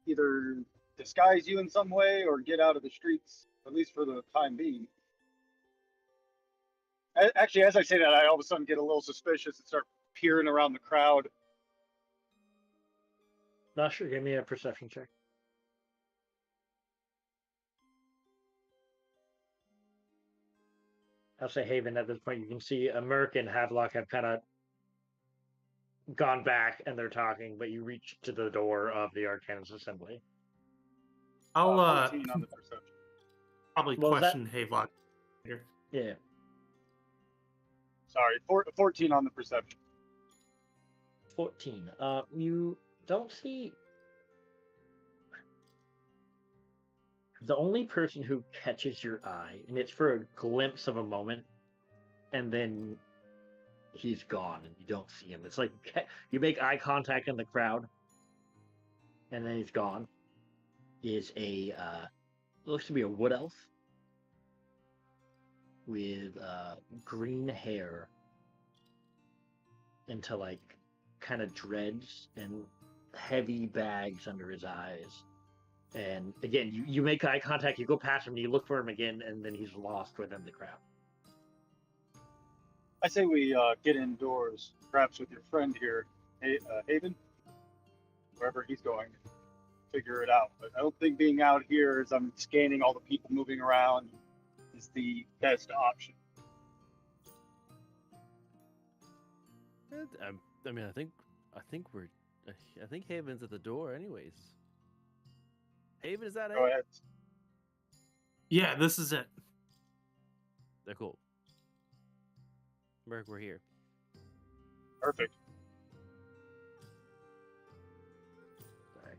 S5: either disguise you in some way or get out of the streets, at least for the time being. Actually, as I say that, I all of a sudden get a little suspicious and start peering around the crowd.
S2: Sure, give me a perception check. I'll say Haven at this point. You can see Merc and Havelock have kind of gone back and they're talking, but you reach to the door of the Arcanist Assembly.
S4: I'll
S5: 14 on the perception.
S4: Probably question Havelock later.
S2: Yeah.
S5: Sorry, 14 on the perception.
S2: 14. You don't see. The only person who catches your eye, and it's for a glimpse of a moment, and then he's gone and you don't see him. It's like you make eye contact in the crowd, and then he's gone. Is a looks to be a wood elf with green hair into like kind of dreads and heavy bags under his eyes. And again, you make eye contact, you go past him, you look for him again, and then he's lost within the crowd.
S5: I say we get indoors, perhaps with your friend here, Haven, wherever he's going, figure it out. But I don't think being out here as I'm scanning all the people moving around is the best option.
S7: I mean, I think Haven's at the door, anyways. Haven, is that it?
S5: Go ahead.
S4: Yeah, this is it.
S7: They're cool. Merc, we're here.
S5: Perfect.
S2: Sorry.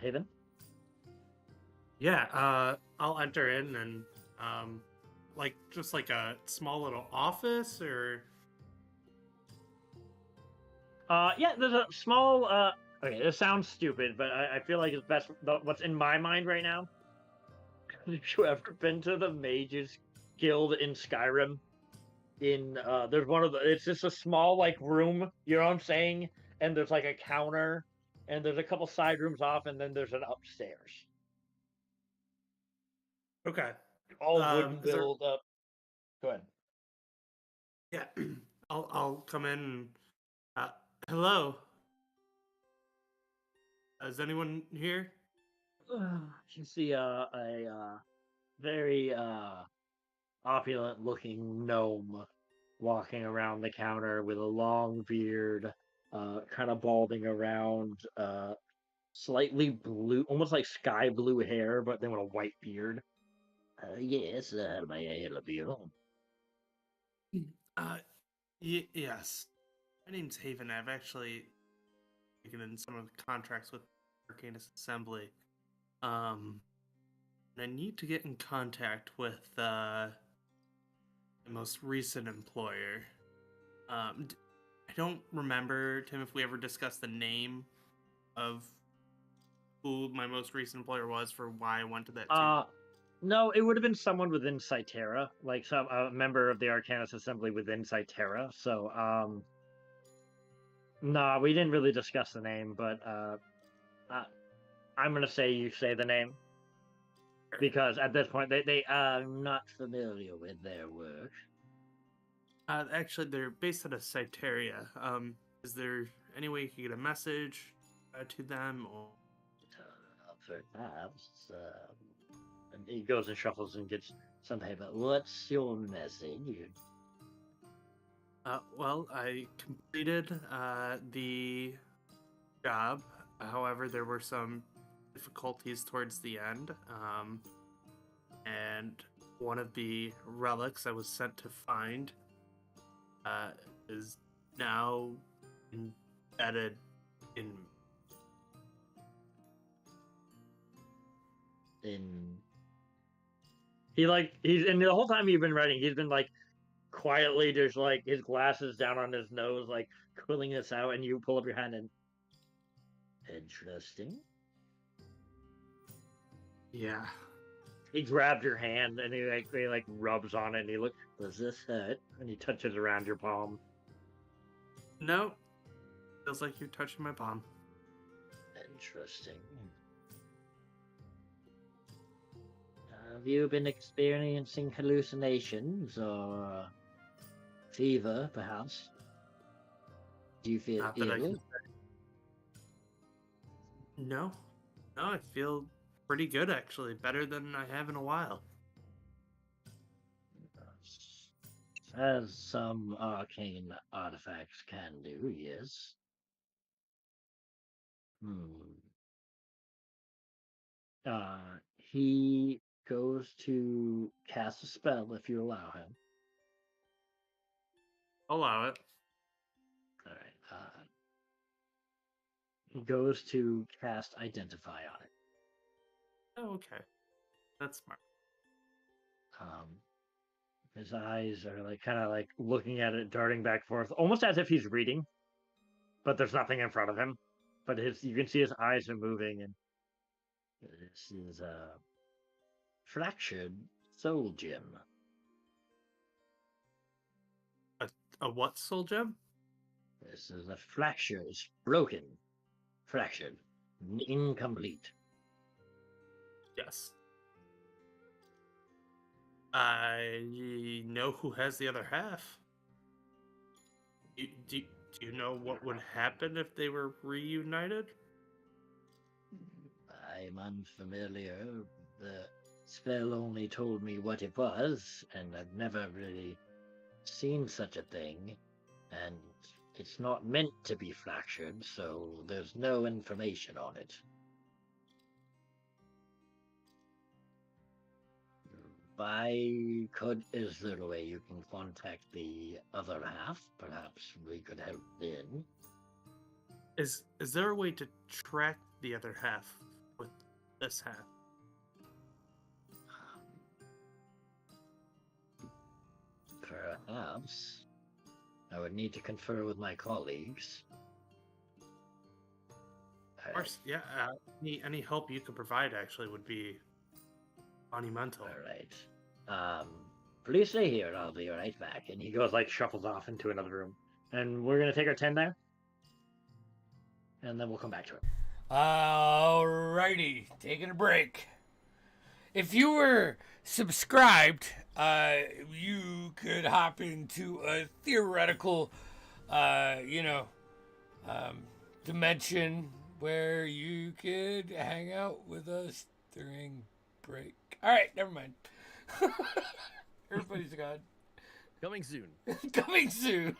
S2: Haven?
S4: Yeah, I'll enter in and like just like a small little office or
S2: Yeah, there's a small okay, this sounds stupid, but I feel like it's best what's in my mind right now. Have you ever been to the Mages Guild in Skyrim? There's one of the it's just a small like room, you know what I'm saying? And there's like a counter, and there's a couple side rooms off, and then there's an upstairs.
S4: okay.
S2: All wooden
S4: Is there-
S2: build up. Go ahead.
S4: Yeah, I'll come in. And, hello. Is anyone here?
S2: You see a very opulent looking gnome walking around the counter with a long beard, kind of balding around, slightly blue, almost like sky blue hair, but then with a white beard. Yes, may I help you?
S4: Yes. My name's Haven. I've actually taken in some of the contracts with Arcanus Assembly. And I need to get in contact with my most recent employer. I don't remember, Tim, if we ever discussed the name of who my most recent employer was for why I went to that team.
S2: No, it would have been someone within Cytera, like some a member of the Arcanus Assembly within Cytera. So, no, we didn't really discuss the name, but I'm gonna say you say the name because at this point they are not familiar with their work.
S4: Actually, they're based out of Cyteria. Is there any way you could get a message to them? Or
S2: Perhaps. And he goes and shuffles and gets some paper. What's your message?
S4: well, I completed the job. However, there were some difficulties towards the end. And one of the relics I was sent to find is now embedded in
S2: He's and the whole time you've been writing, he's been like quietly just like his glasses down on his nose, like quilling this out, and you pull up your hand and interesting.
S4: Yeah.
S2: He grabs your hand and he like rubs on it and he looks, does this hurt? And he touches around your palm.
S4: No. Feels like you're touching my palm.
S2: Interesting. Have you been experiencing hallucinations or fever, perhaps? Do you feel
S4: Not that I
S2: ill?
S4: can say. No. No, I feel pretty good actually. Better than I have in a while.
S2: As some arcane artifacts can do, yes. He goes to cast a spell if you allow him.
S4: Allow it.
S2: All right. He goes to cast Identify on it.
S4: Oh, okay. That's smart.
S2: His eyes are like kind of like looking at it, darting back and forth, almost as if he's reading, but there's nothing in front of him. But you can see his eyes are moving, and this is a fractured soul gem.
S4: A what soul gem?
S2: This is a fracture. It's broken, fractured, incomplete.
S4: Yes. I know who has the other half. Do you know what would happen if they were reunited?
S2: I'm unfamiliar. The spell only told me what it was, and I've never really seen such a thing. And it's not meant to be fractured, so there's no information on it. Is there a way you can contact the other half? Perhaps we could help then.
S4: Is there a way to track the other half with this half?
S2: Perhaps. I would need to confer with my colleagues.
S4: Of course, yeah. Any help you could provide actually would be monumental.
S2: All right. Please stay here. I'll be right back. And he goes like shuffles off into another room. And we're gonna take our 10 there, and then we'll come back to it.
S1: Alrighty, taking a break. If you were subscribed, you could hop into a theoretical, dimension where you could hang out with us during break. All right, never mind. Everybody's gone.
S7: Coming soon.
S1: Coming soon.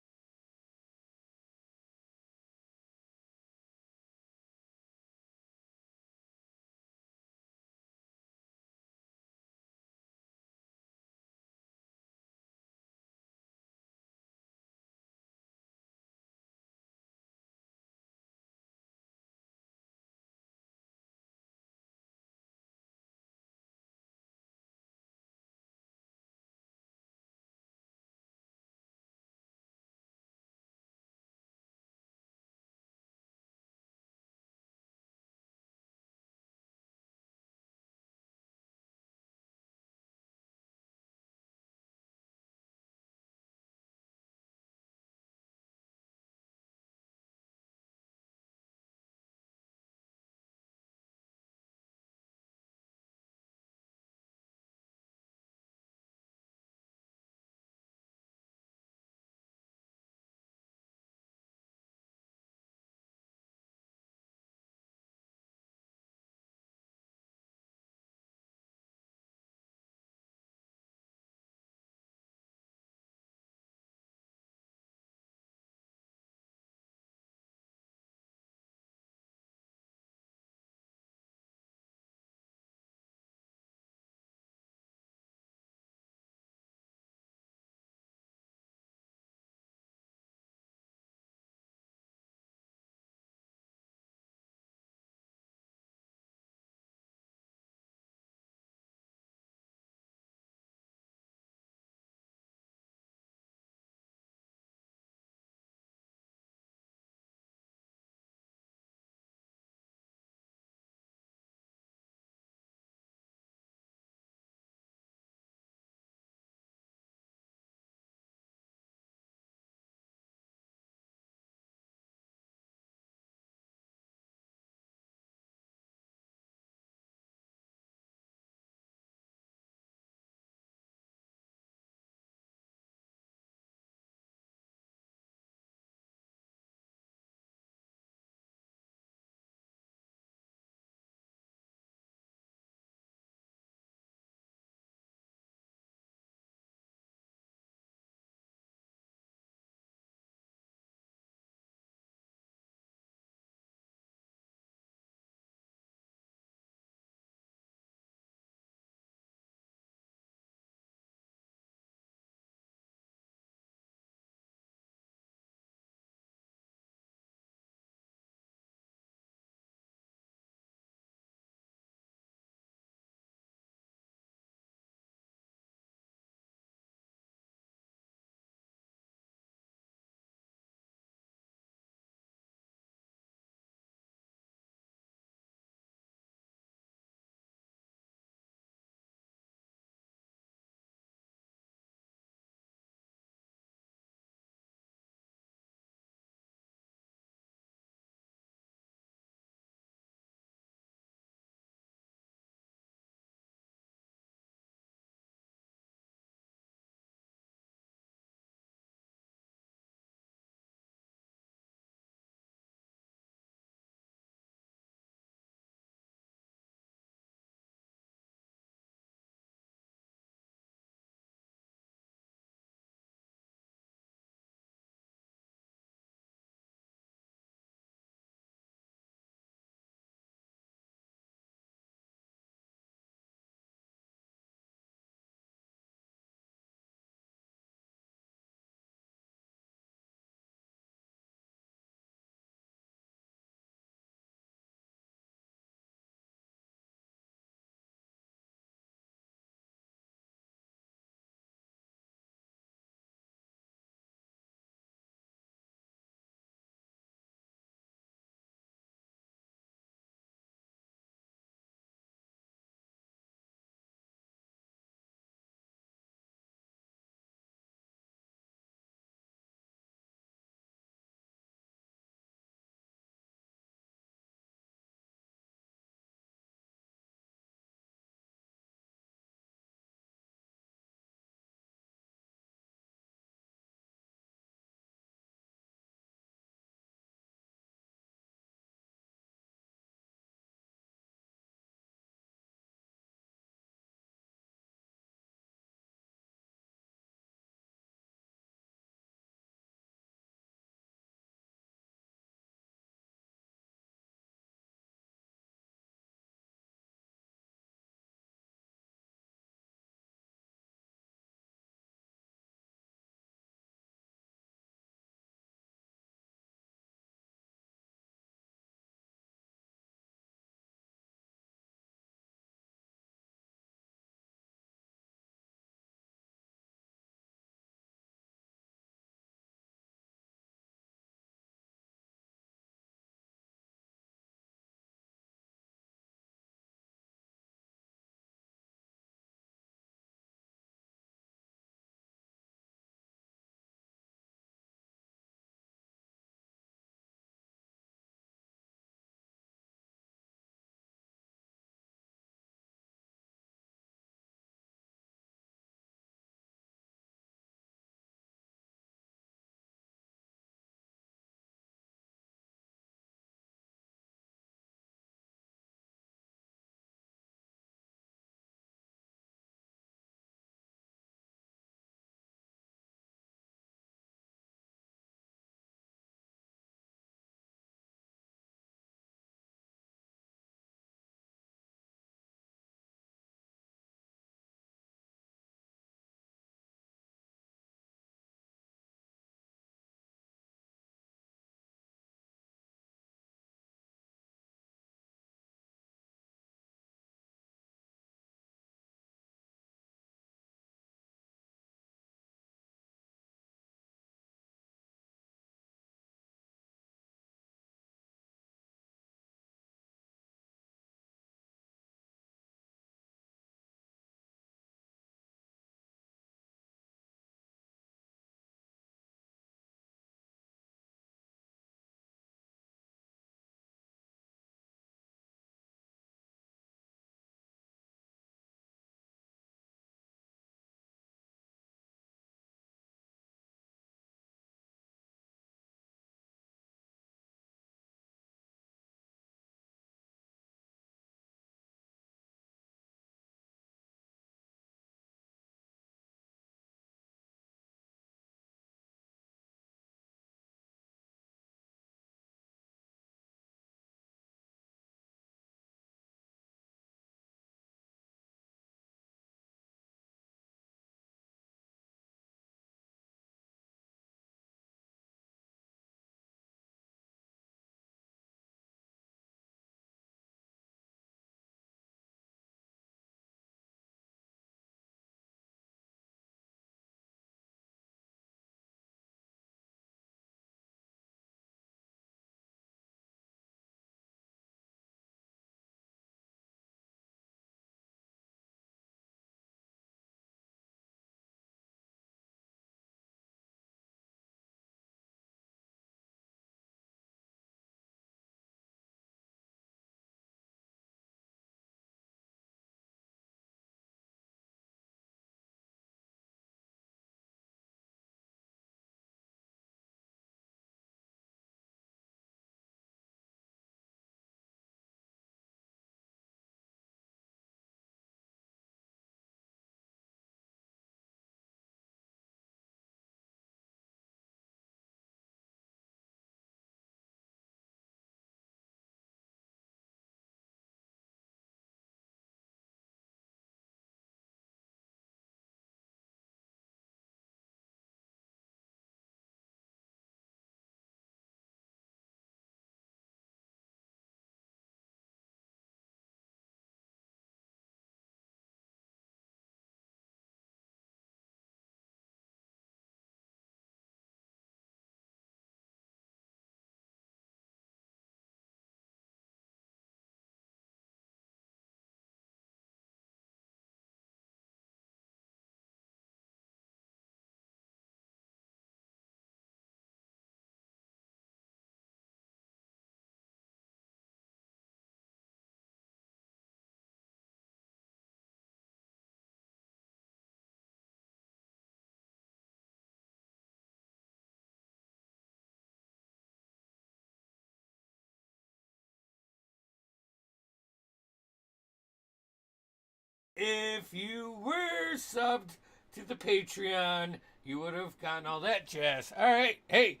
S1: if you were subbed to the Patreon, you would have gotten all that jazz. All right, hey,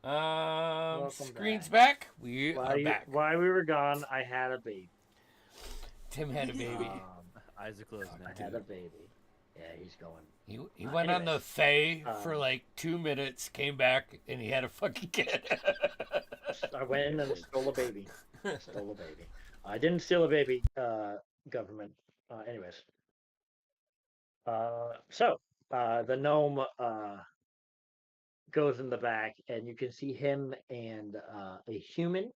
S2: Welcome
S1: screen's
S2: back.
S1: back. We are back.
S2: While we were gone, I had a baby.
S1: Tim had a baby.
S7: Eyes are closed now.
S2: I had a baby. Yeah, he's going.
S1: He went on the Fae for like 2 minutes, came back, and he had a fucking kid.
S2: I went in and stole a baby. I didn't steal a baby, government. Anyways. So the gnome goes in the back, and you can see him and a human,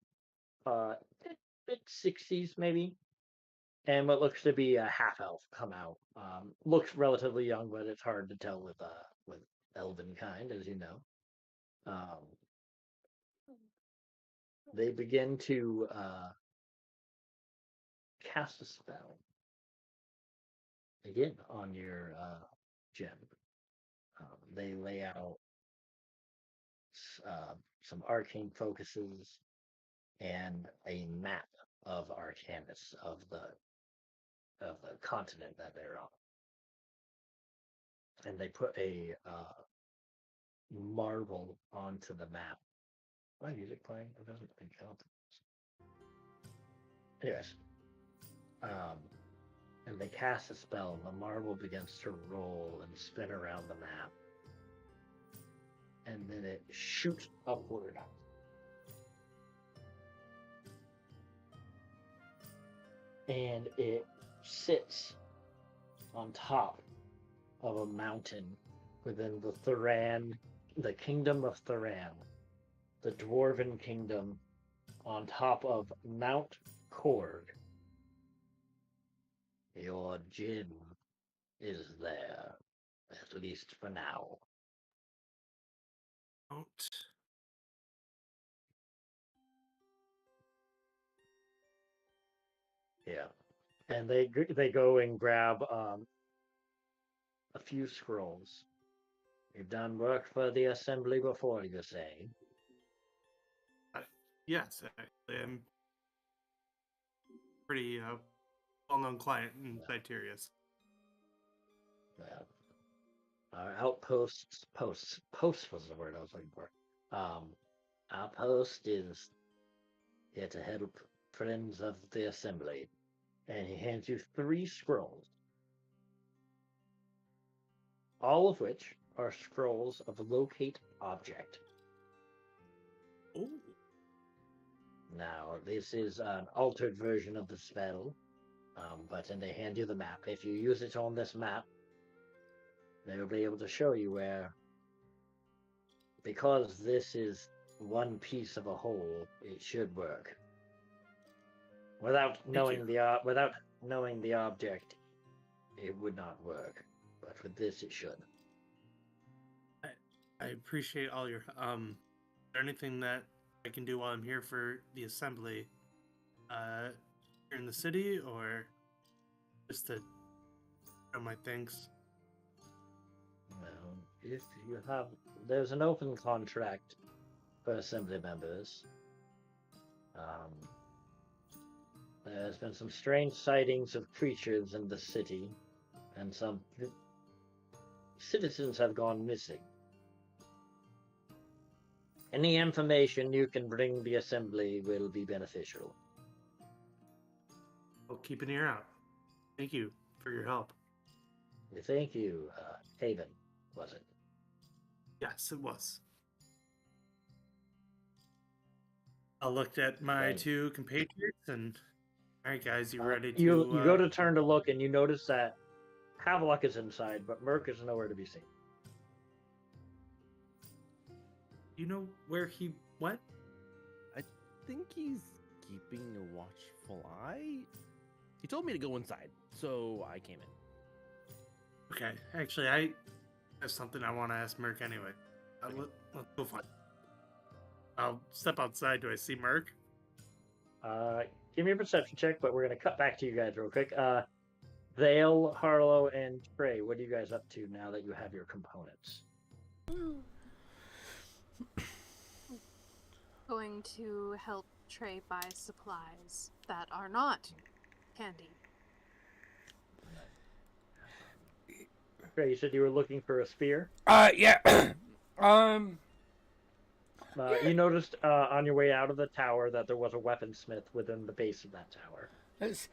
S2: mid 60s maybe, and what looks to be a half elf come out. Looks relatively young, but it's hard to tell with elven kind, as you know. They begin to cast a spell again on your gem. They lay out some arcane focuses and a map of Arcanus of the continent that they're on, and they put a marble onto the map. My music playing? It doesn't count. Anyways, and they cast a spell. The marble begins to roll and spin around the map, and then it shoots upward. And it sits on top of a mountain within the kingdom of Thuran, the dwarven kingdom, on top of Mount Korg. Your djinn is there, at least for now.
S4: Don't.
S2: Yeah, and they go and grab a few scrolls. You've done work for the assembly before, you say?
S4: Yes, actually, I'm pretty well-known client in Titirius.
S2: Well, our outposts, post was the word I was looking for. Our post is here to help friends of the assembly. And he hands you 3 scrolls, all of which are scrolls of locate object.
S4: Oh.
S2: Now, this is an altered version of the spell, but then they hand you the map. If you use it on this map, they will be able to show you where, because this is one piece of a whole, it should work. Without knowing the object, it would not work. But with this, it should.
S4: I appreciate all your. Is there anything that I can do while I'm here for the assembly? Here in the city, or just to show my thanks?
S2: Well, if you have, there's an open contract for assembly members. There's been some strange sightings of creatures in the city, and some citizens have gone missing. Any information you can bring the assembly will be beneficial.
S4: I'll keep an ear out. Thank you for your help.
S2: Thank you, Haven, was it?
S4: Yes, it was. I looked at my
S2: Right.
S4: 2 compatriots and, all right, guys, you ready to?
S2: You go to turn to look, and you notice that Havelock is inside, but Merc is nowhere to be seen.
S4: You know where he went?
S7: I think he's keeping a watchful eye. He told me to go inside, so I came in.
S4: Okay, actually, I have something I want to ask Merc anyway. Let's go find. I'll step outside. Do I see Merc?
S2: Give me a perception check, but we're going to cut back to you guys real quick. Vale, Harlow, and Trey, what are you guys up to now that you have your components?
S6: Going to help Trey buy supplies that are not candy.
S2: Right, you said you were looking for a spear.
S1: Yeah. um.
S2: You noticed on your way out of the tower that there was a weaponsmith within the base of that tower.
S1: Is,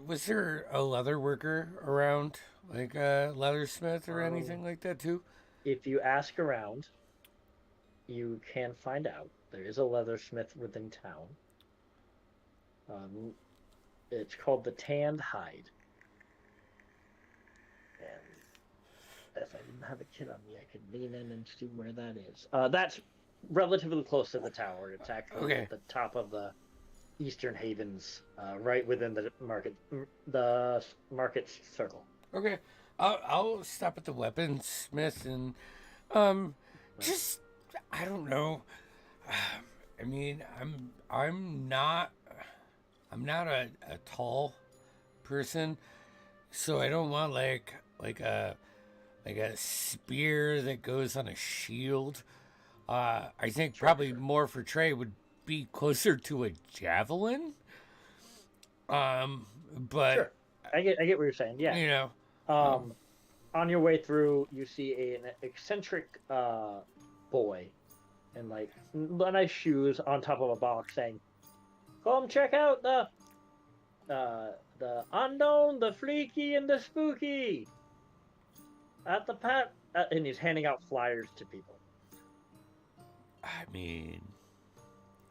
S1: was there a leather worker around, like a leathersmith or anything like that too?
S2: If you ask around, you can find out. There is a leathersmith within town. It's called the Tanned Hide. And if I didn't have a kid on me, I could lean in and see where that is. That's relatively close to the tower. It's actually
S1: Okay.
S2: at the top of the Eastern Havens, right within the market circle.
S1: Okay. I'll stop at the weaponsmith and just I don't know. I mean, I'm not a tall person, so I don't want like a spear that goes on a shield. I think probably more for Trey would be closer to a javelin. But
S2: Sure. I get what you're saying. Yeah.
S1: you know,
S2: On your way through, you see an eccentric boy in like nice shoes on top of a box saying, "Come check out the unknown, the freaky, and the spooky at the pet." And he's handing out flyers to people.
S1: I mean,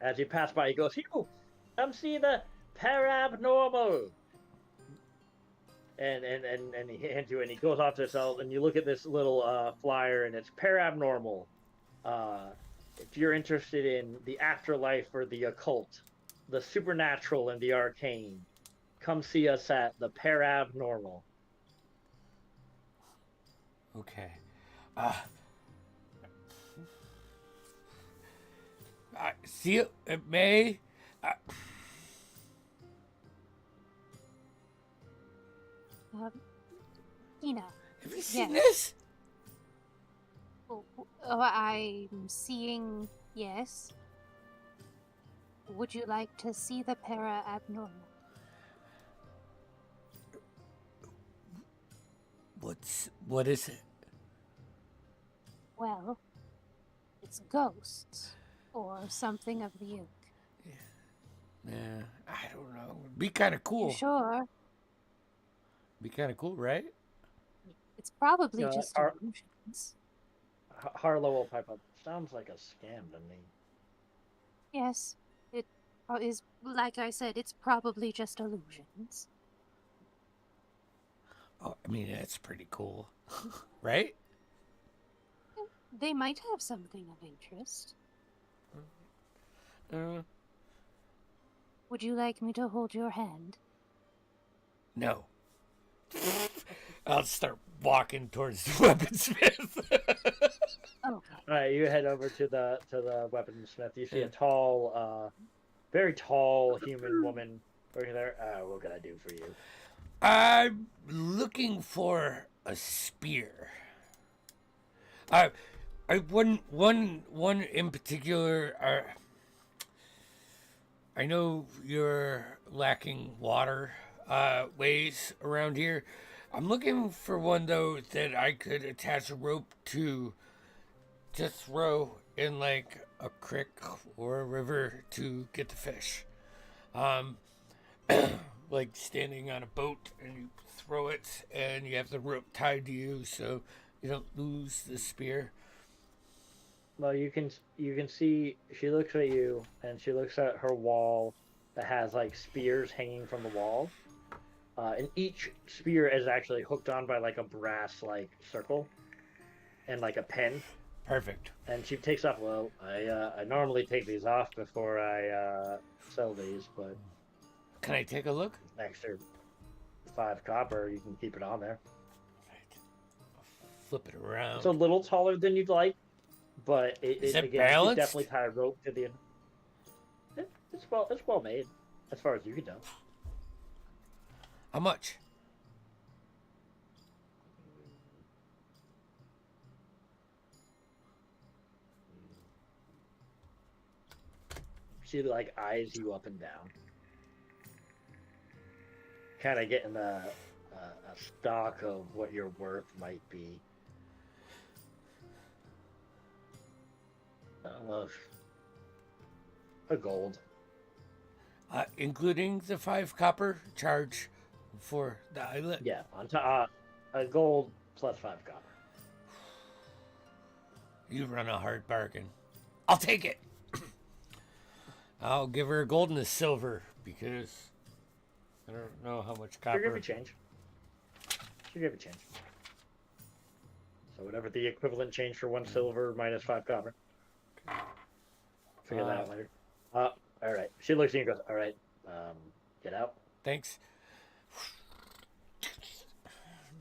S2: As you pass by, he goes, "You come see the parabnormal." And he hands you, and he goes off to himself, and you look at this little flyer, and it's parabnormal. If you're interested in the afterlife or the occult, the supernatural and the arcane, come see us at the parabnormal.
S1: okay. See you at May.
S3: Ina.
S1: Have you seen
S3: Yes.
S1: this?
S3: I'm seeing. Yes. Would you like to see the para abnormal?
S1: What is it?
S3: Well, it's ghosts or something of the ilk.
S1: Yeah, I don't know. Be kind of cool.
S3: You sure?
S1: Be kind of cool, right?
S3: It's probably
S2: Uh,
S3: just
S2: are-
S3: illusions.
S2: Harlow will pipe up. Sounds like a scam to me.
S3: Yes, it is. Like I said, it's probably just illusions.
S1: Oh, I mean, that's pretty cool, right?
S3: They might have something of interest. Would you like me to hold your hand?
S1: No. I'll start walking towards the weaponsmith.
S3: Okay.
S2: All right, you head over to the weaponsmith. You see a tall, very tall human woman working there. What can I do for you?
S1: I'm looking for a spear. One in particular. I know you're lacking water ways around here. I'm looking for one though that I could attach a rope to throw in like a creek or a river to get the fish. Like standing on a boat and you throw it and you have the rope tied to you so you don't lose the spear.
S2: Well, you can see she looks at you, and she looks at her wall that has like spears hanging from the wall, and each spear is actually hooked on by like a brass like circle, and like a pin.
S1: Perfect.
S2: And she takes off. Well, I normally take these off before I sell these, but
S1: Can I take a look?
S2: an extra 5 copper, you can keep it on there.
S1: Right. I'll flip it around.
S2: It's a little taller than you'd like, but
S1: Is it
S2: again, you
S1: balanced?
S2: could definitely tie a rope to the. It's well made, as far as you can tell.
S1: How much?
S2: She like eyes you up and down, kind of getting a stock of what your worth might be. Of a gold.
S1: Including the 5 copper charge for the islet.
S2: Yeah, on top, a gold plus 5 copper.
S1: You run a hard bargain. I'll take it. I'll give her a gold and a silver because I don't know how much
S2: She'll give
S1: copper.
S2: you change. She'll give you change. So whatever the equivalent change for 1 silver minus 5 copper. Figure that out later. All right. She looks at you and goes, all right, get out.
S1: Thanks. I'm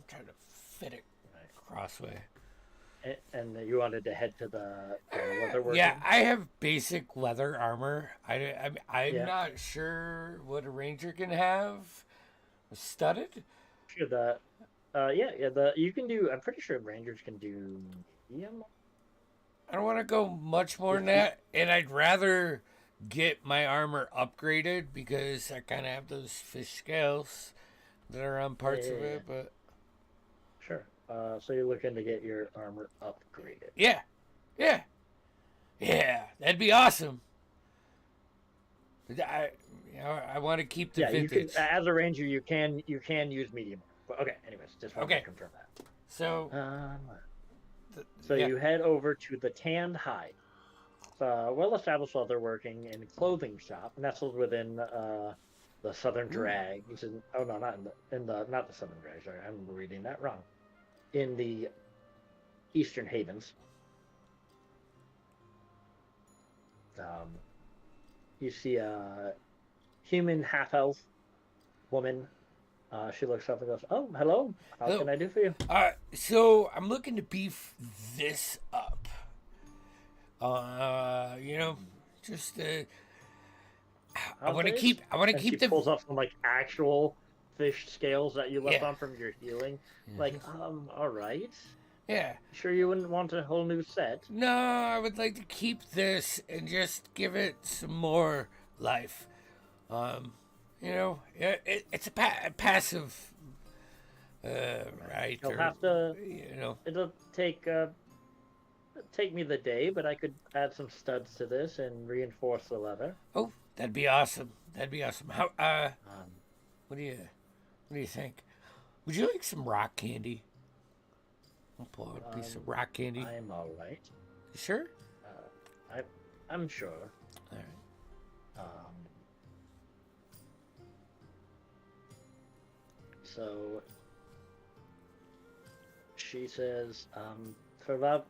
S1: trying to fit it crossway.
S2: And you wanted to head to the leather working?
S1: Yeah, I have basic leather armor. I'm
S2: Yeah.
S1: not sure what a ranger can have. Studded?
S2: Sure, you can do, I'm pretty sure rangers can do medium.
S1: I don't want to go much more than that, and I'd rather get my armor upgraded because I kind of have those fish scales that are on parts of it. But
S2: Sure. So you're looking to get your armor upgraded.
S1: yeah, that'd be awesome. But I want to keep the
S2: You
S1: vintage.
S2: can, as a ranger, you can use medium. But okay. Anyways, just wanted to confirm that.
S1: So,
S2: you head over to the Tanned Hide. It's a well-established leatherworking and clothing shop nestled within the Southern Drags. Not the Southern Drags. Sorry, I'm reading that wrong. In the Eastern Havens. You see a human half-elf woman. She looks up and goes, "Oh, hello. How can I do for you?"
S1: So I'm looking to beef this up. Just I want to keep.
S2: She pulls up some like actual fish scales that you left on from your healing. Like, all right.
S1: Yeah.
S2: Sure, you wouldn't want a whole new set?
S1: No, I would like to keep this and just give it some more life. It's a passive, right?
S2: You'll have to. It'll take me the day, but I could add some studs to this and reinforce the leather.
S1: Oh, that'd be awesome. How? What do you think? Would you like some rock candy? I'll pull out a piece of rock candy.
S2: I'm all right.
S1: You sure?
S2: I'm sure.
S1: All right.
S2: So she says, for about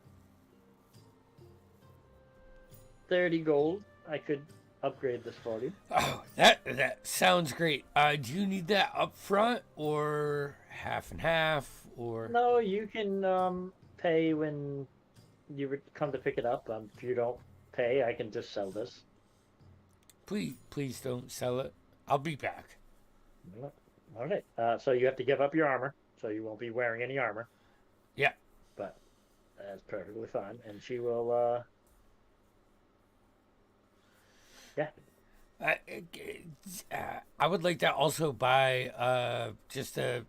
S2: 30 gold, I could upgrade this for you.
S1: Oh, that sounds great. Do you need that up front or half and half or?
S2: No, you can pay when you come to pick it up. If you don't pay, I can just sell this.
S1: Please don't sell it. I'll be back.
S2: All right. So you have to give up your armor, so you won't be wearing any armor.
S1: Yeah.
S2: But that's perfectly fine, and she will. Yeah.
S1: I would like to also buy just a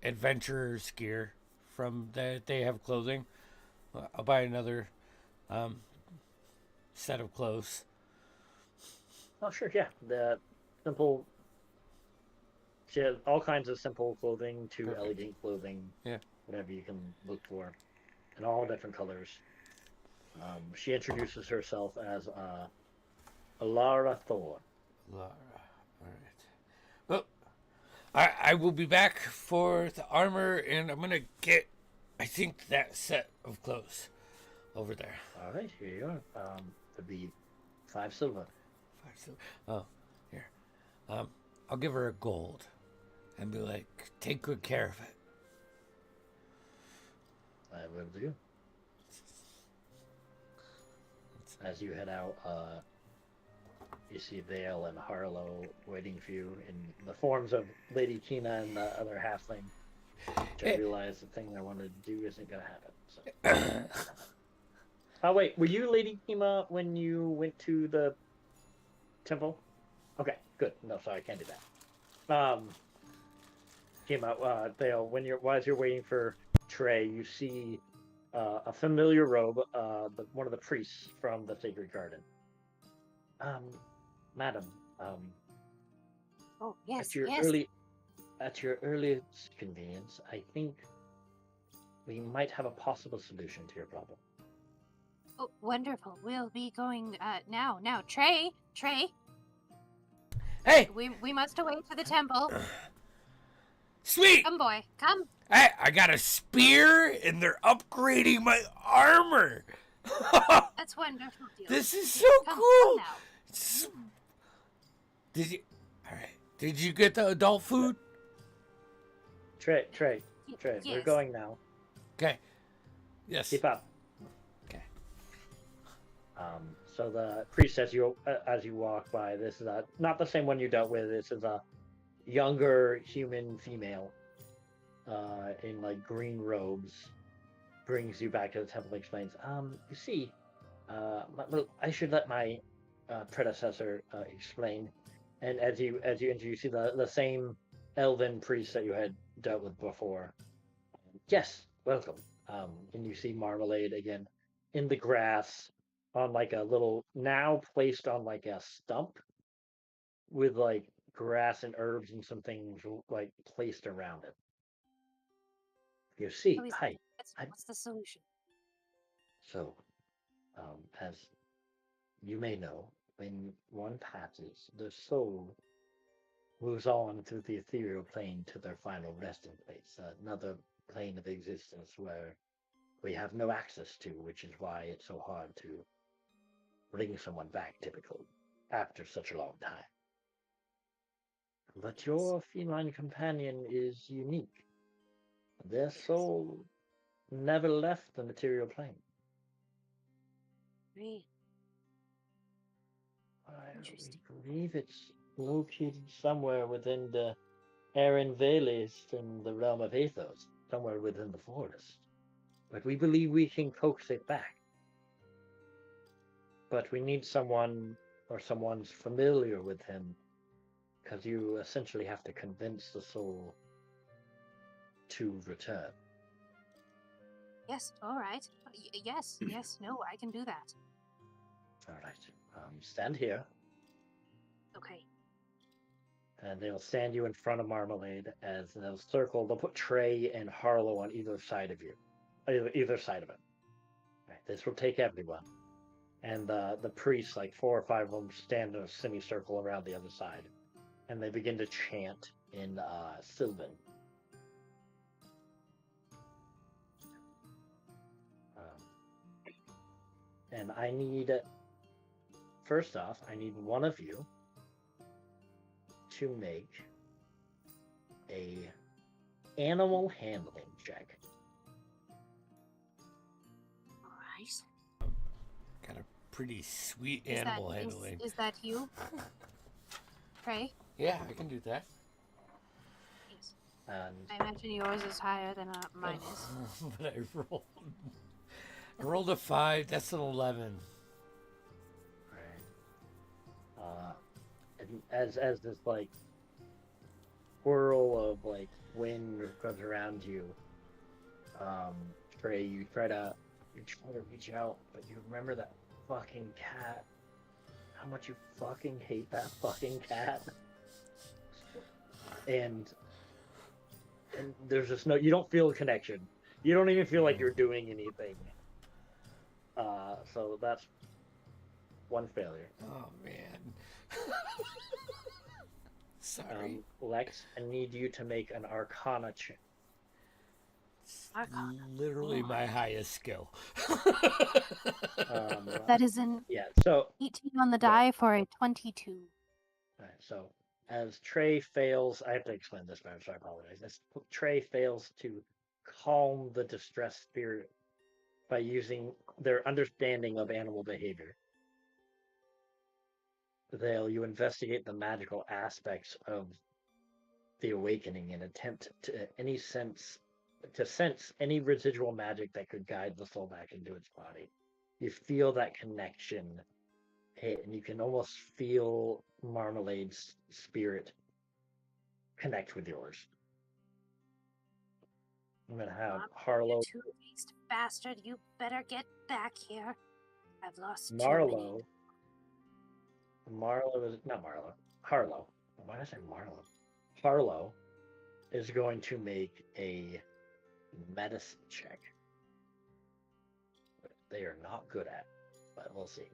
S1: adventurer's gear from that they have clothing. I'll buy another set of clothes.
S2: Oh sure, yeah. The simple. She has all kinds of simple clothing to elegant clothing.
S1: Yeah.
S2: Whatever you can look for, in all different colors. She introduces herself as Alara Thor.
S1: Laura. All right. Well, I will be back for the armor, and I'm gonna get, I think, that set of clothes over there.
S2: All right, here you are. It'd be 5 silver.
S1: 5 silver. Oh, here. I'll give her a gold, and be like, take good care of it.
S2: I will do. As you head out, you see Vale and Harlow waiting for you in the forms of Lady Kina and the other halfling. Which I realize the thing I wanted to do isn't going to happen. So. Oh, wait. Were you Lady Kina when you went to the temple? Okay, good. No, sorry, I can't do that. came out. Dale, as you're waiting for Trey, you see a familiar robe, one of the priests from the Sacred Garden. Madam,
S3: Oh, yes,
S2: at your
S3: yes.
S2: earliest convenience, I think we might have a possible solution to your problem.
S3: Oh, wonderful. We'll be going now. Now, Trey.
S1: Hey,
S3: We must away to the temple.
S1: sweet.
S3: Come, boy. Come.
S1: Hey, I got a spear, and they're upgrading my armor.
S3: That's wonderful, dear.
S1: This is so
S3: Come
S1: cool.
S3: now.
S1: Did you? All right. Did you get the adult food?
S2: Trey,
S3: Yes.
S2: we're going now.
S1: Okay. Yes.
S2: Keep up.
S1: Okay.
S2: So the priest, as you walk by, this is not the same one you dealt with. This is a younger human female, in like green robes, brings you back to the temple. And explains, you see, I should let my predecessor explain. And as you see the same elven priest that you had dealt with before. Yes, welcome. And you see Marmalade again in the grass on like a little, now placed on like a stump with like grass and herbs and some things like placed around it. You see, hi.
S3: What's the solution?
S2: So, as you may know, when one passes, the soul moves on through the ethereal plane to their final resting place, another plane of existence where we have no access to, which is why it's so hard to bring someone back typically after such a long time. But your feline companion is unique. Their soul never left the material plane.
S3: Really?
S2: I
S3: Interesting.
S2: believe it's located somewhere within the Aran Valleys in the realm of Athos, somewhere within the forest. But we believe we can coax it back. But we need someone, or someone's familiar with him, because you essentially have to convince the soul to return.
S3: Yes, all right. Yes, no, I can do that.
S2: All right. Stand here.
S3: Okay.
S2: And they'll stand you in front of Marmalade as they'll circle. They'll put Trey and Harlow on either side of you. Either side of it. Right, this will take everyone. And the priests, like 4 or 5 of them, stand in a semicircle around the other side. And they begin to chant in Sylvan. And I need, first off, I need one of you to make a animal handling check.
S3: All right.
S1: Got a pretty sweet animal handling.
S3: Is that you? Trey?
S1: Yeah, I can do that.
S3: Yes.
S2: And
S3: I imagine yours is higher than mine is.
S1: But I rolled a 5. That's an 11.
S2: right. And as this like whirl of like wind comes around you, Trey, you try to reach out, but you remember that fucking cat. How much you fucking hate that fucking cat. And there's just you don't feel a connection. You don't even feel like you're doing anything. So that's one failure.
S1: Oh man. Sorry.
S2: Lex, I need you to make an Arcana check.
S3: Arcana.
S1: Literally my highest skill.
S3: That is an
S2: So
S3: 18 on the die for a 22.
S2: Right, so as Trey fails, I have to explain this better, so I apologize. As Trey fails to calm the distressed spirit by using their understanding of animal behavior, you investigate the magical aspects of the awakening and attempt to sense any residual magic that could guide the soul back into its body. You feel that connection hit, and you can almost feel Marmalade's spirit connect with yours. I'm gonna have
S3: You
S2: Harlow.
S3: two-faced bastard, you better get back here. I've lost too
S2: Marlowe.
S3: many.
S2: Marlowe is not Marlowe. Harlow. Why did I say Marlowe? Harlow is going to make a medicine check. Which they are not good at, but we'll see.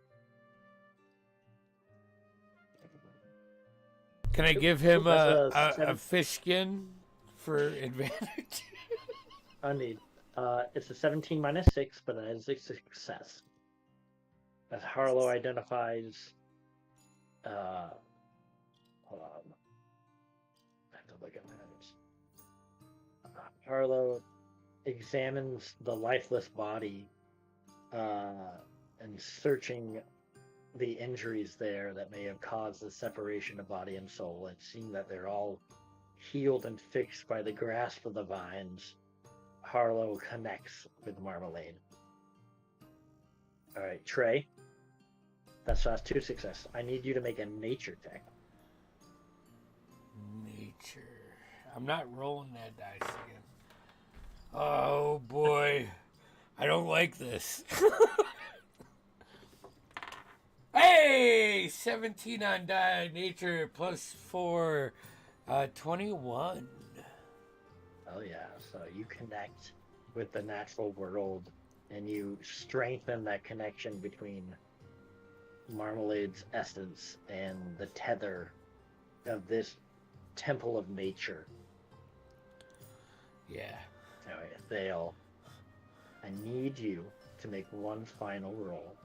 S1: Can I give him
S2: That's
S1: a fish skin for advantage?
S2: I need. It's a 17 minus 6, but it is a success. As Harlow identifies. Hold on. I have to look at my notes. Harlow examines the lifeless body and searching the injuries there that may have caused the separation of body and soul, and seeing that they're all healed and fixed by the grasp of the vines, Harlow connects with Marmalade. All right, Trey. That's 2 success. I need you to make a nature check.
S1: Nature. I'm not rolling that dice again. Oh boy. I don't like this. Hey! 17 on die. Nature plus 4. 21.
S2: Oh yeah, so you connect with the natural world and you strengthen that connection between Marmalade's essence and the tether of this temple of nature.
S1: Yeah.
S2: Alright, Thale, I need you to make one final roll,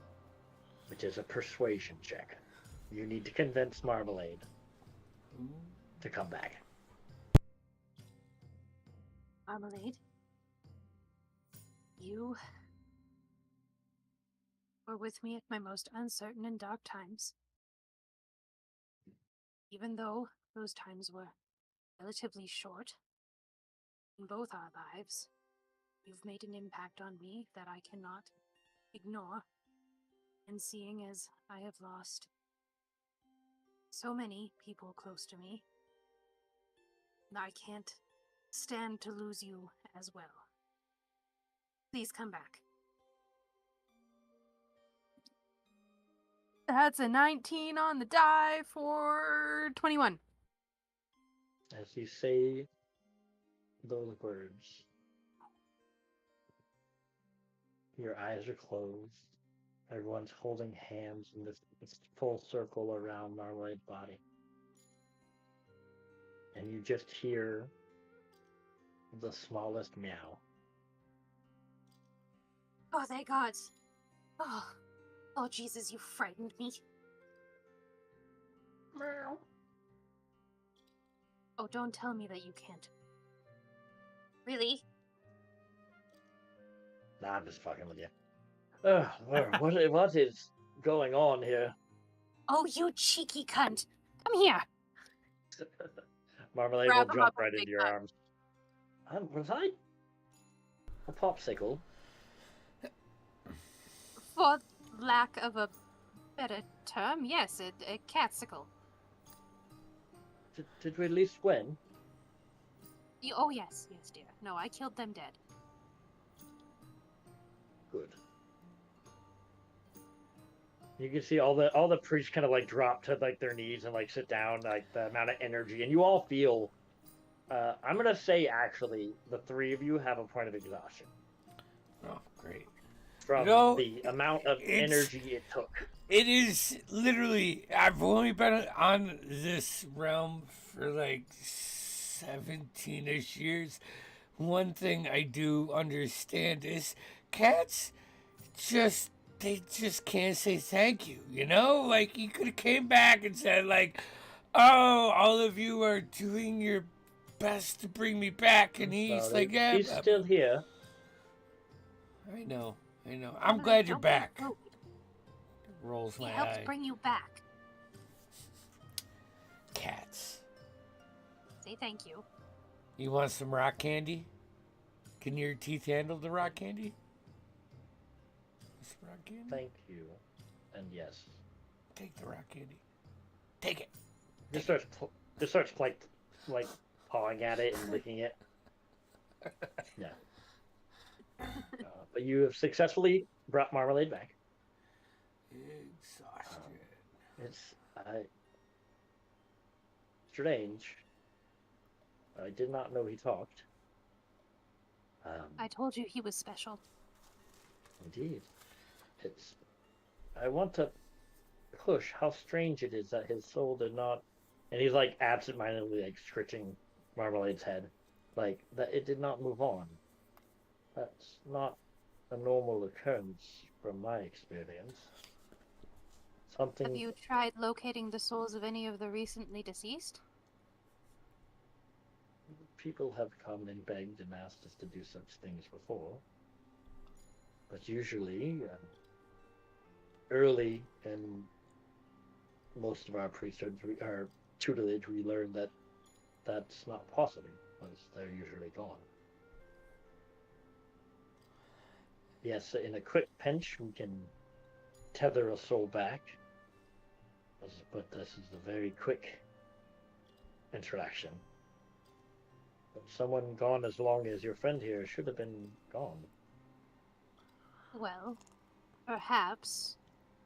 S2: which is a persuasion check. You need to convince Marmalade to come back.
S3: Marmalade, you were with me at my most uncertain and dark times. Even though those times were relatively short in both our lives, you've made an impact on me that I cannot ignore. And seeing as I have lost so many people close to me, I can't stand to lose you as well. Please come back. That's a 19 on the die for 21.
S2: As you say those words, your eyes are closed. Everyone's holding hands in this full circle around Marmalade's body. And you just hear the smallest meow.
S3: Oh, thank God. Oh, Jesus, you frightened me.
S2: Meow.
S3: Oh, don't tell me that you can't. Really?
S2: Nah, I'm just fucking with you. What is going on here?
S3: Oh, you cheeky cunt. Come here.
S2: Marmalade
S6: Grab
S2: will
S6: him
S2: jump
S6: up a
S2: right
S6: big
S2: into your
S6: hug.
S2: arms. Was I a popsicle?
S3: For lack of a better term, yes, a catsicle.
S2: Did we at least win?
S3: Oh, yes, dear. No, I killed them dead.
S2: Good. You can see all the priests kind of like drop to like their knees and like sit down, like the amount of energy, and you all feel. I'm gonna say actually, the 3 of you have a point of exhaustion
S1: Oh, great.
S2: from the amount of energy it took.
S1: It is literally. I've only been on this realm for like 17-ish years. One thing I do understand is cats they just can't say thank you, you know? Like, you could have came back and said, like, oh, all of you are doing your best to bring me back. And he's like, yeah.
S2: He's still here.
S1: I know. I'm glad you're back. Rolls
S3: He
S1: my
S3: helped
S1: eye.
S3: bring you back.
S1: Cats.
S3: Say thank you.
S1: You want some rock candy? Can your teeth handle the rock candy? Some rock candy?
S2: Thank you, and yes.
S1: Take the rock candy. Take it.
S2: Just starts like pawing at it and licking it. Yeah. But you have successfully brought Marmalade back.
S1: Exhaustion.
S2: It's strange. I did not know he talked.
S3: I told you he was special.
S2: Indeed. I want to push how strange it is that his soul did not, and he's like absentmindedly like scratching Marmalade's head, like that it did not move on. That's not a normal occurrence from my experience. Something.
S3: Have you tried locating the souls of any of the recently deceased?
S2: People have come and begged and asked us to do such things before, but usually, early in most of our priesthoods, our tutelage, we learned that that's not possible, because they're usually gone. Yes, in a quick pinch, we can tether a soul back, but this is a very quick interaction. But someone gone as long as your friend here should have been gone.
S3: Well, perhaps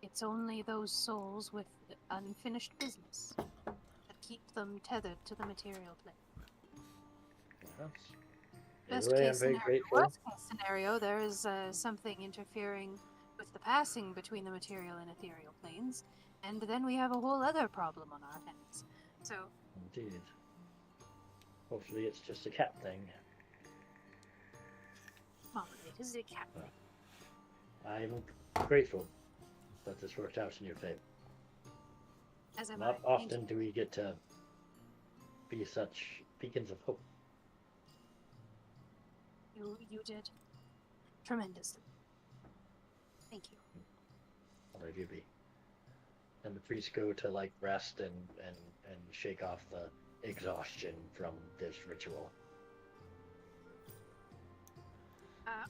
S3: it's only those souls with unfinished business that keep them tethered to the material plane.
S2: Yes.
S3: Best
S2: Anyway,
S3: case
S2: I'm very
S3: scenario,
S2: grateful.
S3: worst case scenario, there is something interfering with the passing between the material and ethereal planes, and then we have a whole other problem on our hands. So,
S2: Indeed. Hopefully it's just a cat thing.
S3: Marmalade is a cat thing.
S2: I'm grateful that this worked out in your favor.
S3: As am
S2: Not
S3: I. Thank
S2: often do we get to be such beacons of hope.
S3: you did tremendously. Thank you.
S2: What have you be? And the priests go to like rest and shake off the exhaustion from this ritual.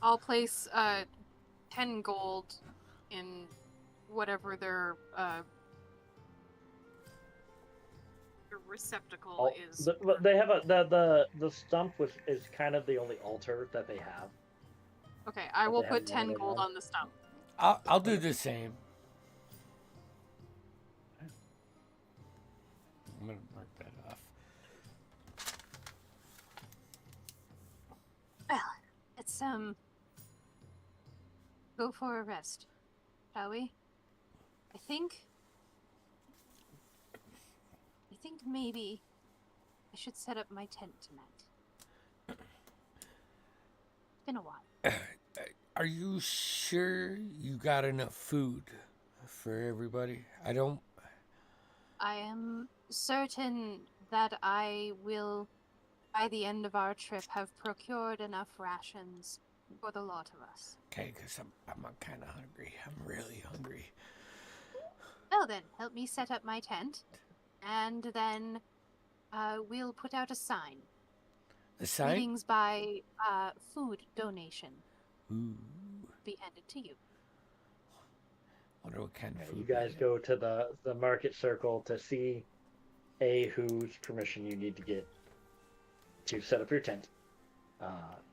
S6: I'll place 10 gold in whatever their receptacle is.
S2: They have the stump is kind of the only altar that they have.
S6: Okay, I
S2: But
S6: will
S2: they
S6: put
S2: have
S6: 10
S2: one
S6: gold
S2: on.
S6: on the stump.
S1: I'll do the same. I'm gonna mark that off.
S3: Well, let's go for a rest, shall we? I think maybe I should set up my tent tonight. It's been a while.
S1: Are you sure you got enough food for everybody?
S3: I am certain that I will, by the end of our trip, have procured enough rations for the lot of us.
S1: Okay, because I'm kind of hungry. I'm really hungry.
S3: Well then, help me set up my tent, and then we'll put out a sign.
S1: A sign?
S3: Greetings by food donation.
S1: Ooh.
S3: Be handed to you.
S1: Wonder what kind of food.
S2: You guys go to the market circle to see whose permission you need to get to set up your tent,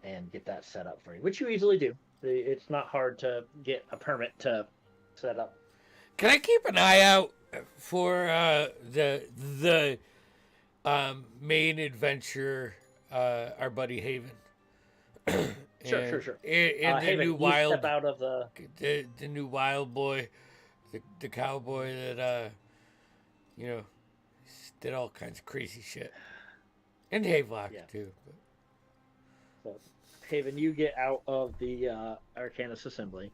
S2: and get that set up for you, which you easily do. It's not hard to get a permit to set up.
S1: Can I keep an eye out for the main adventure, our buddy Haven?
S2: Sure.
S1: And the
S2: Haven,
S1: new
S2: you
S1: wild,
S2: step out of
S1: the new wild boy, the cowboy that did all kinds of crazy shit, and Havelock too.
S2: So, Haven, you get out of the Arcanus Assembly.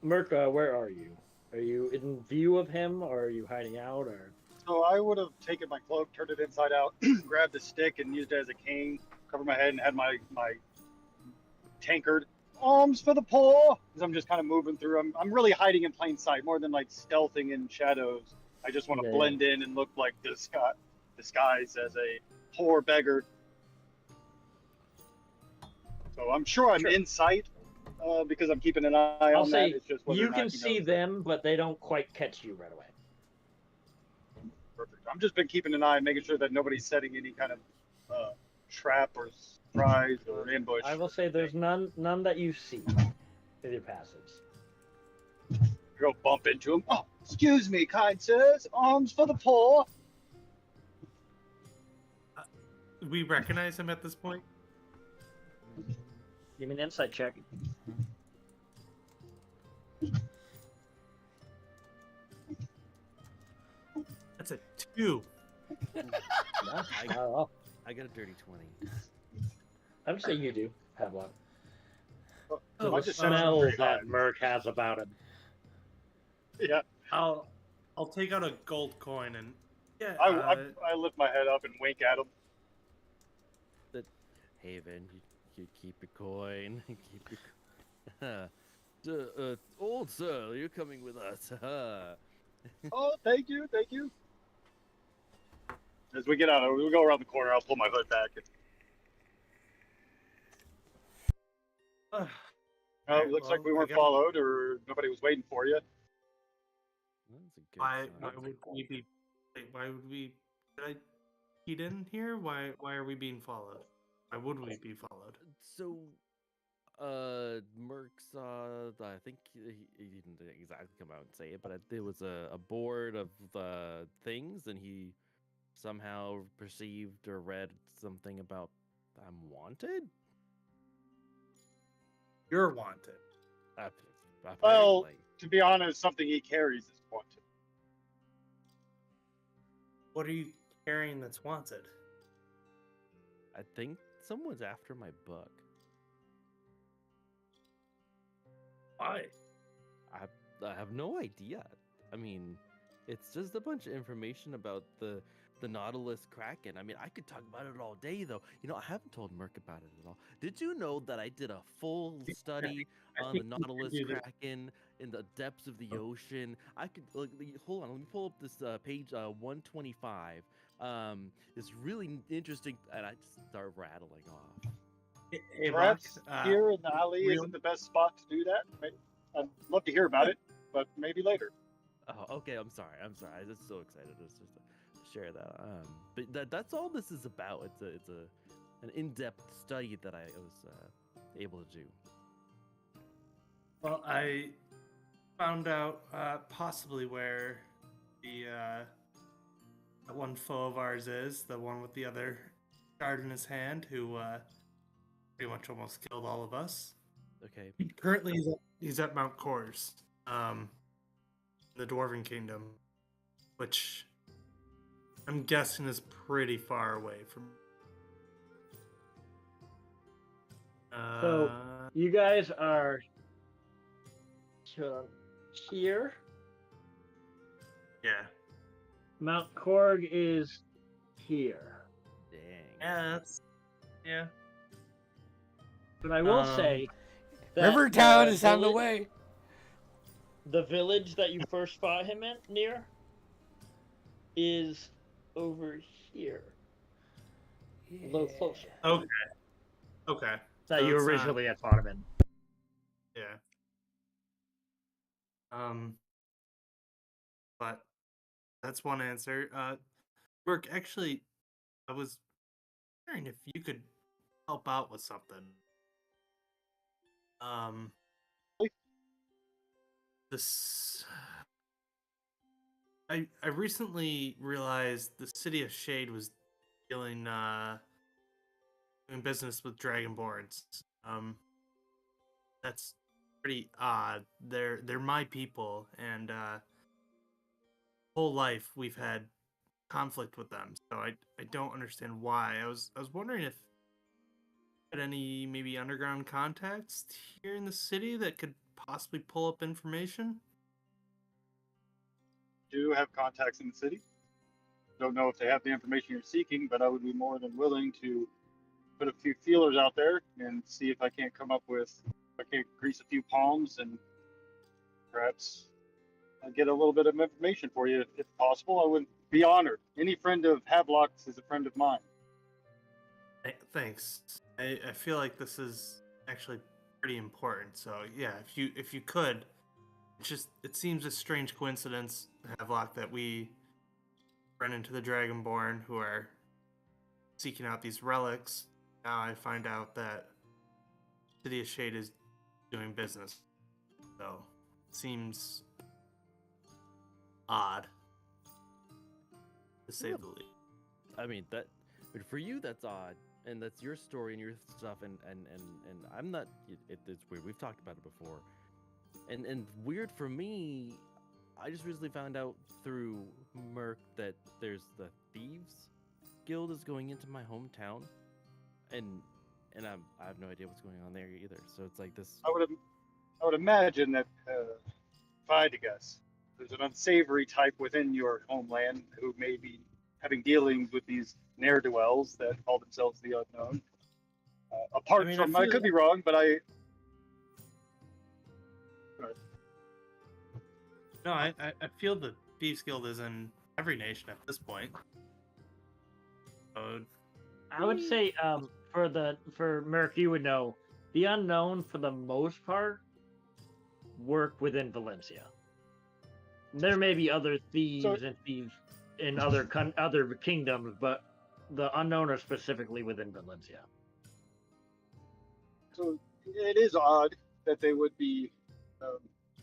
S2: Merc, where are you? Are you in view of him, or are you hiding out, or?
S5: So I would have taken my cloak, turned it inside out, grabbed a stick, and used it as a cane, covered my head, and had my tankard. Arms for the poor! Because I'm just kind of moving through. I'm really hiding in plain sight, more than like stealthing in shadows. I just want to blend in and look like disguised as a poor beggar. So I'm sure I'm in sight, because I'm keeping an eye on that. It's just
S2: you can see them, but they don't quite catch you right away.
S5: Perfect. I've just been keeping an eye, making sure that nobody's setting any kind of trap or surprise or ambush.
S2: I will say there's none that you see with your passage.
S5: Go bump into him. Oh, excuse me, kind sirs. Arms for the poor.
S4: We recognize him at this point.
S2: Give me an insight check.
S4: That's a 2.
S2: Yeah, not at all.
S7: I got a dirty 20.
S2: I'm saying you do have one.
S5: Oh,
S2: The
S5: I just
S2: smell
S5: very
S2: that
S5: high.
S2: Merc has about him.
S5: Yeah,
S4: I'll take out a gold coin and yeah.
S5: I lift my head up and wink at him.
S7: Haven, you keep your coin. Keep your. Old sir, you're coming with us.
S5: Oh, thank you. As we get out, we go around the corner. I'll pull my hood back.
S4: Alright,
S5: Looks like we
S4: well, I
S5: weren't
S4: got-
S5: followed, or nobody was waiting for you.
S7: That's a good
S4: Why
S7: sign.
S4: would we be? Why would we? Did I keyed in here? Why are we being followed? Why would we be followed?
S7: So, Merc saw. I think he didn't exactly come out and say it, but there was a board of things, and he somehow perceived or read something about I'm wanted.
S4: You're wanted.
S5: Well,
S7: Apparently.
S5: to be honest, something he carries is wanted.
S4: What are you carrying that's wanted?
S7: I think someone's after my book.
S4: Why?
S7: I have no idea. I mean, it's just a bunch of information about the Nautilus Kraken. I mean, I could talk about it all day, though. You know, I haven't told Merc about it at all. Did you know that I did a full study on the Nautilus Kraken in the depths of the ocean? I could hold on. Let me pull up this page 125. It's really interesting, and I just start rattling off.
S4: Hey,
S5: Perhaps
S4: Rock,
S5: here in the alley
S4: real-
S5: isn't the best spot to do that. I'd love to hear about it, but maybe later.
S7: Oh, okay. I'm sorry. I'm just so excited just to share that. But that's all this is about. It's an in-depth study that I was able to do.
S4: Well, I found out possibly where the that one foe of ours is, the one with the other shard in his hand, who pretty much almost killed all of us.
S7: Okay.
S4: Currently, he's at Mount Kors, in the Dwarven Kingdom, which I'm guessing is pretty far away from.
S2: So you guys are here.
S4: Yeah.
S2: Mount Korg is here.
S7: Dang.
S4: Yeah.
S2: But I will say that
S1: Rivertown
S2: the
S1: is on the
S2: village-
S1: way.
S2: The village that you first fought him in near is over here. A little closer.
S4: Okay.
S2: That
S4: So
S2: you
S4: it's not-
S2: originally had fought him in.
S4: Yeah. But that's one answer. Burke, actually, I was wondering if you could help out with something. This. I recently realized the city of Shade was doing business with Dragonborns. That's pretty odd. They're my people, and whole life we've had conflict with them. So I don't understand why. I was wondering if you had any maybe underground contacts here in the city that could possibly pull up information.
S5: Do have contacts in the city. Don't know if they have the information you're seeking, but I would be more than willing to put a few feelers out there and see if I can't come up with, if I can't grease a few palms and perhaps get a little bit of information for you if possible. I would be honored. Any friend of Havelock's is a friend of mine.
S4: Thanks. I feel like this is actually pretty important. So yeah, if you could, it seems a strange coincidence, Havelock, that we run into the Dragonborn, who are seeking out these relics, now I find out that City of Shade is doing business. So, it seems odd, to say the least.
S7: I mean that, but for you that's odd, and that's your story and your stuff, and I'm not. It's weird. We've talked about it before, and weird for me. I just recently found out through Merc that there's the Thieves Guild is going into my hometown, and I have no idea what's going on there either. So it's like this.
S5: I would imagine that, if I had to guess, there's an unsavory type within your homeland who may be having dealings with these ne'er-do-wells that call themselves the Unknown. Apart
S4: I mean,
S5: from,
S4: I
S5: I
S4: feel-
S5: could be wrong, but
S4: No, I feel the Thieves Guild is in every nation at this point. So,
S2: I would say for Merc, you would know the Unknown for the most part work within Valencia. There may be other thieves and thieves in other kingdoms, but the Unknown are specifically within Valencia.
S5: so it is odd that they would be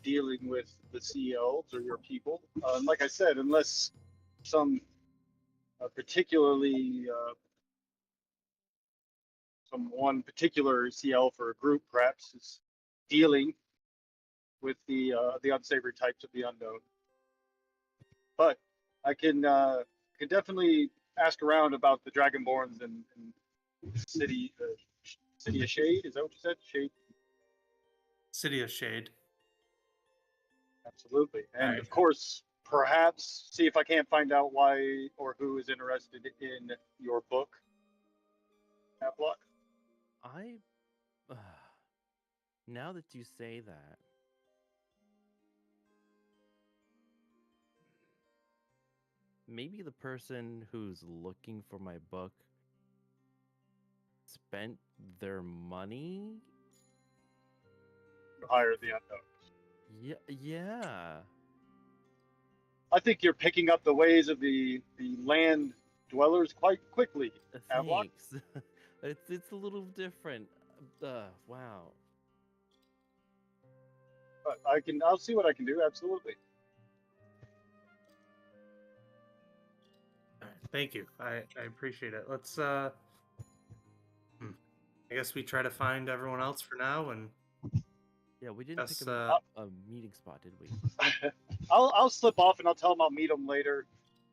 S5: dealing with the Sea Elves or your people. Like I said, unless some particularly some one particular Sea Elf or a group perhaps is dealing with the unsavory types of the Unknown. But I can definitely ask around about the Dragonborns and city City of Shade. Is that what you said? Shade.
S4: City of Shade.
S5: Absolutely. And
S4: Alright.
S5: of course, perhaps see if I can't find out why or who is interested in your book. Block.
S7: I now that you say that, maybe the person who's looking for my book spent their money.
S5: Hire the Unknown.
S7: Yeah.
S5: I think you're picking up the ways of the land dwellers quite quickly. Havelock.
S7: Thanks. it's a little different. Wow.
S5: But I'll see what I can do. Absolutely.
S4: Thank you. I appreciate it. Let's I guess we try to find everyone else for now, and
S7: Yeah, we didn't pick
S4: Yes,
S7: a meeting spot, did we?
S5: I'll slip off and I'll tell them I'll meet them later,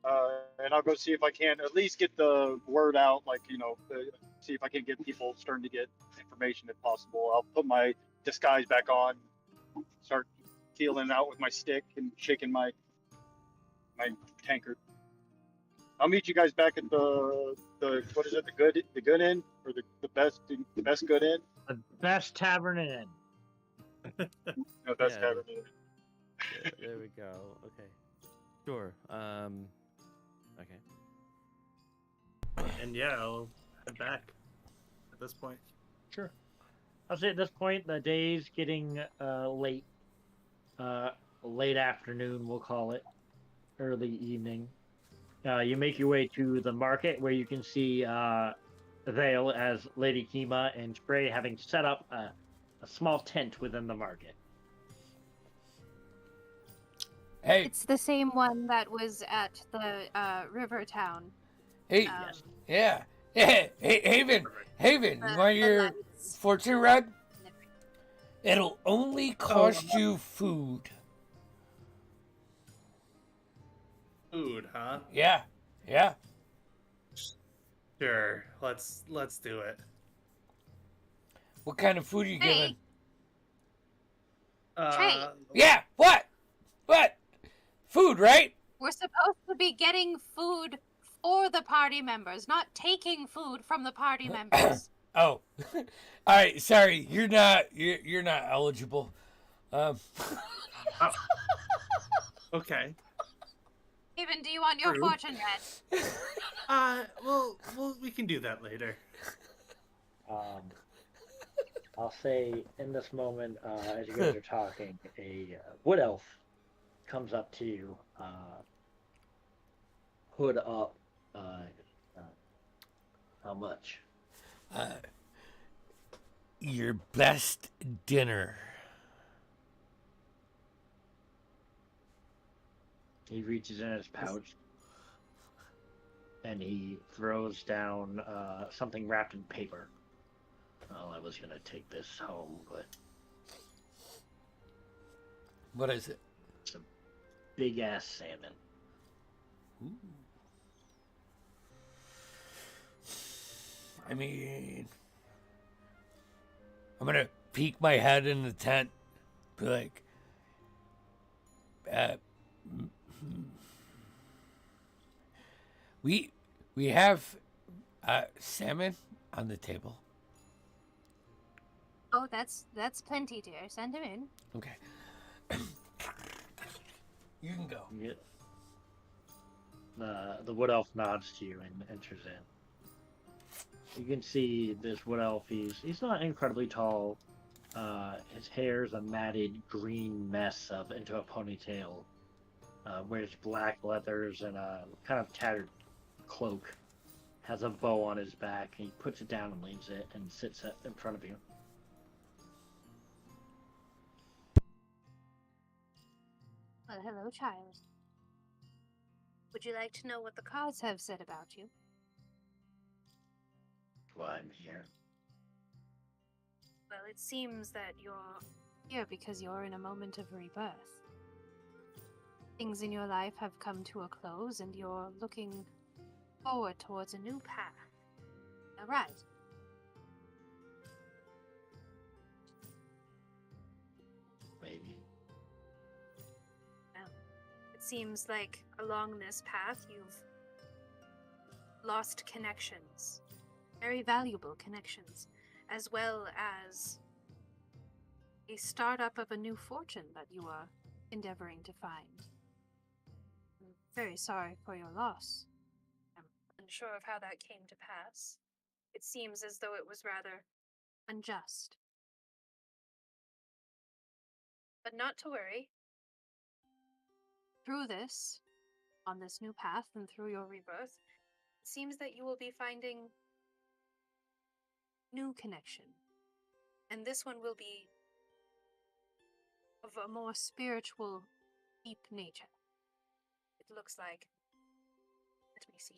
S5: and I'll go see if I can at least get the word out. Like see if I can get people starting to get information if possible. I'll put my disguise back on, start feeling out with my stick and shaking my tankard. I'll meet you guys back at the what is it, the good inn, or the best good inn?
S2: The best tavern in.
S5: No, best
S7: Yeah.
S5: tavern inn.
S7: There we go. Okay. Sure. Okay.
S4: and yeah, I'll head back at this point.
S2: Sure. I'll say at this point the day's getting late. Late afternoon, we'll call it. Early evening. You make your way to the market where you can see Vale as Lady Kima and Spray having set up a small tent within the market.
S1: Hey,
S3: It's the same one that was at the river town.
S1: hey,
S2: Yes.
S1: yeah, hey, Haven, you
S3: The
S1: want your
S3: lights.
S1: fortune rod? It'll only cost you food.
S4: Food, huh?
S1: Yeah.
S4: Sure. Let's do it.
S1: What kind of food are you
S3: Hey.
S1: giving?
S4: Uh,
S1: Yeah. What? Food, right?
S3: We're supposed to be getting food for the party members, not taking food from the party members.
S1: Oh, all right. Sorry, you're not eligible.
S4: okay.
S3: Even, do you want your
S4: True.
S3: fortune read?
S4: Well, we can do that later.
S2: I'll say in this moment, as you guys are talking, a wood elf comes up to you, hood up, How much?
S1: Your best dinner.
S2: He reaches in his pouch and he throws down something wrapped in paper. Well, I was gonna take this home, but
S1: What is it?
S2: it's a big ass salmon.
S1: Ooh. I mean, I'm gonna peek my head in the tent, be like, we have salmon on the table.
S3: Oh, that's plenty, dear. Send him in.
S1: Okay. You can go.
S2: You get, the wood elf nods to you and enters in. You can see this wood elf. He's not incredibly tall. His hair's a matted green mess of into a ponytail. Wears black leathers and a kind of tattered cloak. Has a bow on his back. He puts it down and leaves it and sits in front of you.
S3: Well, hello, child. Would you like to know what the cards have said about you?
S2: Why I'm here.
S3: Well, it seems that you're here because you're in a moment of rebirth. Things in your life have come to a close and you're looking forward towards a new path. All right.
S2: Maybe.
S3: Well, it seems like along this path you've lost connections. Very valuable connections. As well as a startup of a new fortune that you are endeavoring to find. I'm very sorry for your loss. I'm unsure of how that came to pass. It seems as though it was rather unjust. But not to worry. Through this, on this new path and through your rebirth, it seems that you will be finding new connection. And this one will be of a more spiritual, deep nature. It looks like. Let me see.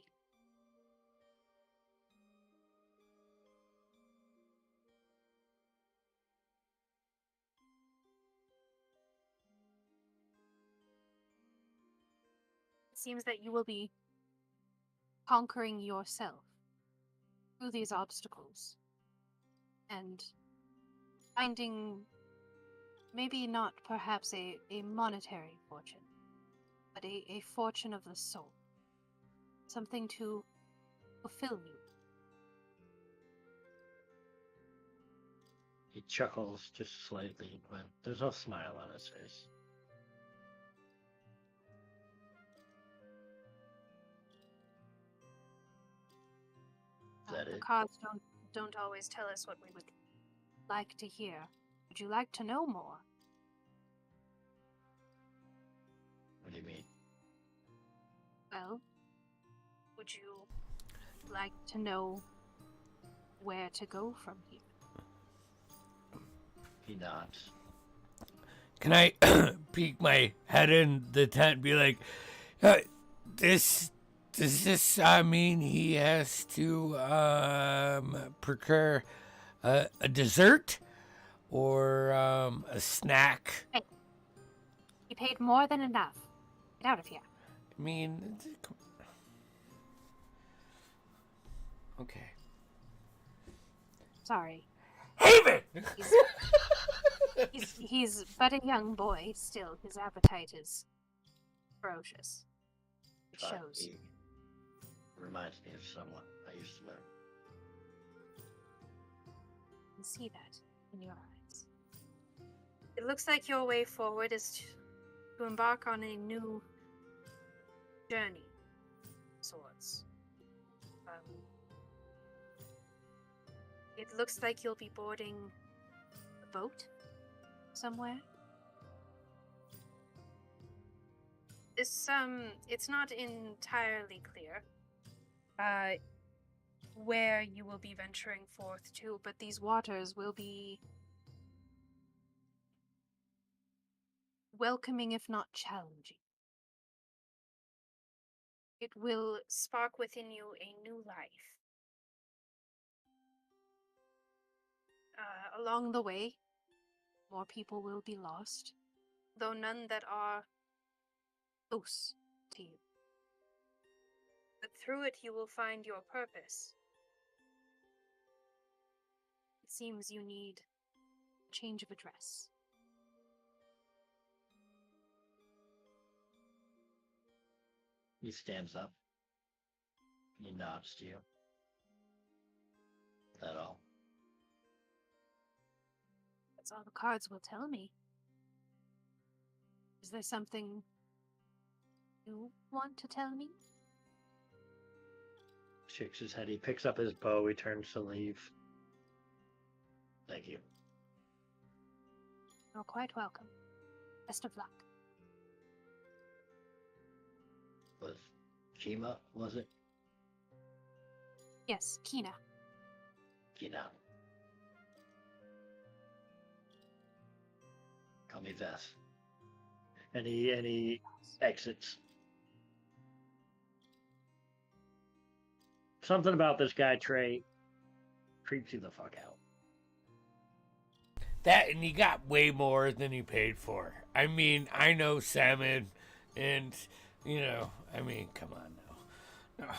S3: It seems that you will be conquering yourself through these obstacles and finding maybe not perhaps a monetary fortune, but a fortune of the soul. Something to fulfill you.
S2: He chuckles just slightly, but there's no smile on his face. Is that
S3: The
S2: it?
S3: cards don't always tell us what we would like to hear. Would you like to know more?
S2: What do you mean?
S3: Well, would you like to know where to go from here?
S2: He nods.
S1: Can I peek my head in the tent and be like, does this mean he has to procure a dessert or a snack?
S3: Hey, you paid more than enough. Get out of here.
S1: I mean, okay.
S3: Sorry.
S1: Haven!
S3: He's but a young boy still. His appetite is ferocious. It shows.
S2: He reminds me of someone I used to know.
S3: I can see that in your eyes. It looks like your way forward is to embark on a new journey of sorts. It looks like you'll be boarding a boat somewhere. This, it's not entirely clear. where you will be venturing forth to, but these waters will be welcoming, if not challenging. It will spark within you a new life. Along the way, more people will be lost, though none that are close to you. But through it you will find your purpose. It seems you need a change of address.
S2: He stands up. He nods to you. Is that all?
S3: That's all the cards will tell me. Is there something you want to tell me?
S2: Shakes his head. He picks up his bow. He turns to leave. Thank you.
S3: You're quite welcome. Best of luck.
S2: Was Kima, was it?
S3: Yes, Kina.
S2: Kina. Call me Vess. And he exits. Something about this guy, Trey, creeps you the fuck out.
S1: That, and he got way more than he paid for. I mean, I know salmon, and, I mean, come on now. No.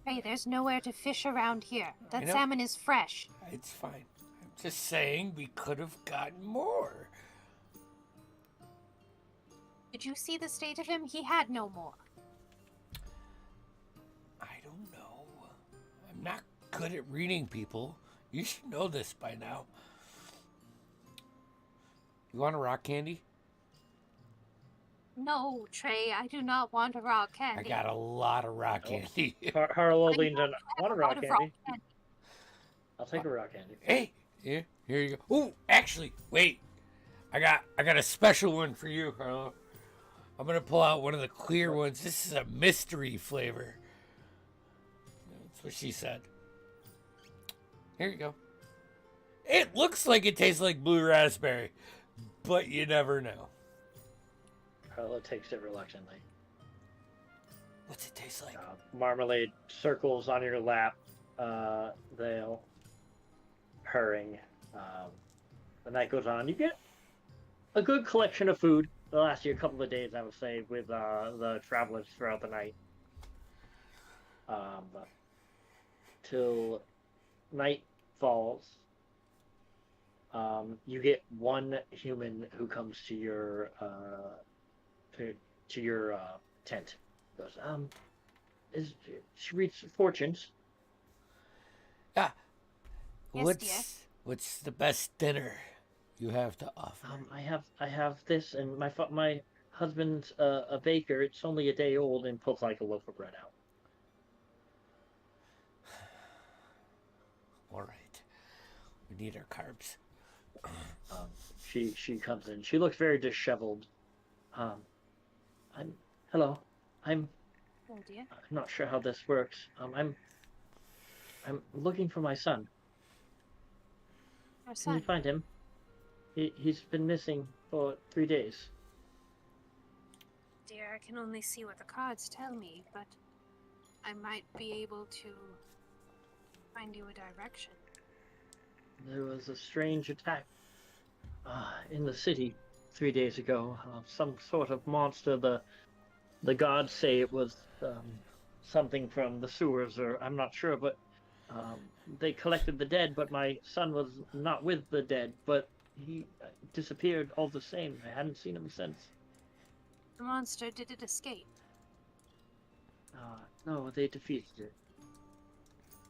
S3: Hey, there's nowhere to fish around here.
S1: I
S3: That
S1: know.
S3: salmon is fresh.
S1: It's fine. I'm just saying we could have gotten more.
S3: Did you see the state of him? He had no more.
S1: I don't know. I'm not good at reading people. You should know this by now. You want a rock candy?
S3: No, Trey, I do not want a rock candy.
S1: I got a lot of rock candy.
S2: Harlow leans on.
S3: I
S2: Want a
S3: have
S2: rock
S3: lot of
S2: candy?
S3: candy.
S2: I'll take a rock candy.
S1: Hey, here you go. Ooh, actually, wait. I got a special one for you, Carlo. I'm gonna pull out one of the clear ones. This is a mystery flavor. That's what she said. Here you go. It looks like it tastes like blue raspberry, but you never know.
S2: Harlow takes it reluctantly.
S1: What's it taste like?
S2: Marmalade circles on your lap. They'll purring. The night goes on. You get a good collection of food. It'll last you a couple of days, I would say, with the travelers throughout the night. Till night falls. You get one human who comes to your tent. Goes, she reads fortunes.
S1: Yeah.
S3: Yes, dear.
S1: What's the best dinner you have to offer?
S2: I have this, and my husband's a baker. It's only a day old, and pulls like a loaf of bread out.
S1: All right. We need our carbs.
S2: She comes in. She looks very disheveled. Hello. I'm
S3: Oh dear.
S2: not sure how this works. I'm looking for my son.
S3: Our
S2: Can you
S3: son.
S2: find him? He's been missing for 3 days.
S3: Dear, I can only see what the cards tell me, but I might be able to find you a direction.
S2: There was a strange attack in the city 3 days ago. Some sort of monster. The gods say it was something from the sewers, or I'm not sure, but they collected the dead, but my son was not with the dead, but he disappeared all the same. I hadn't seen him since.
S3: The monster, did it escape?
S2: No, they defeated it.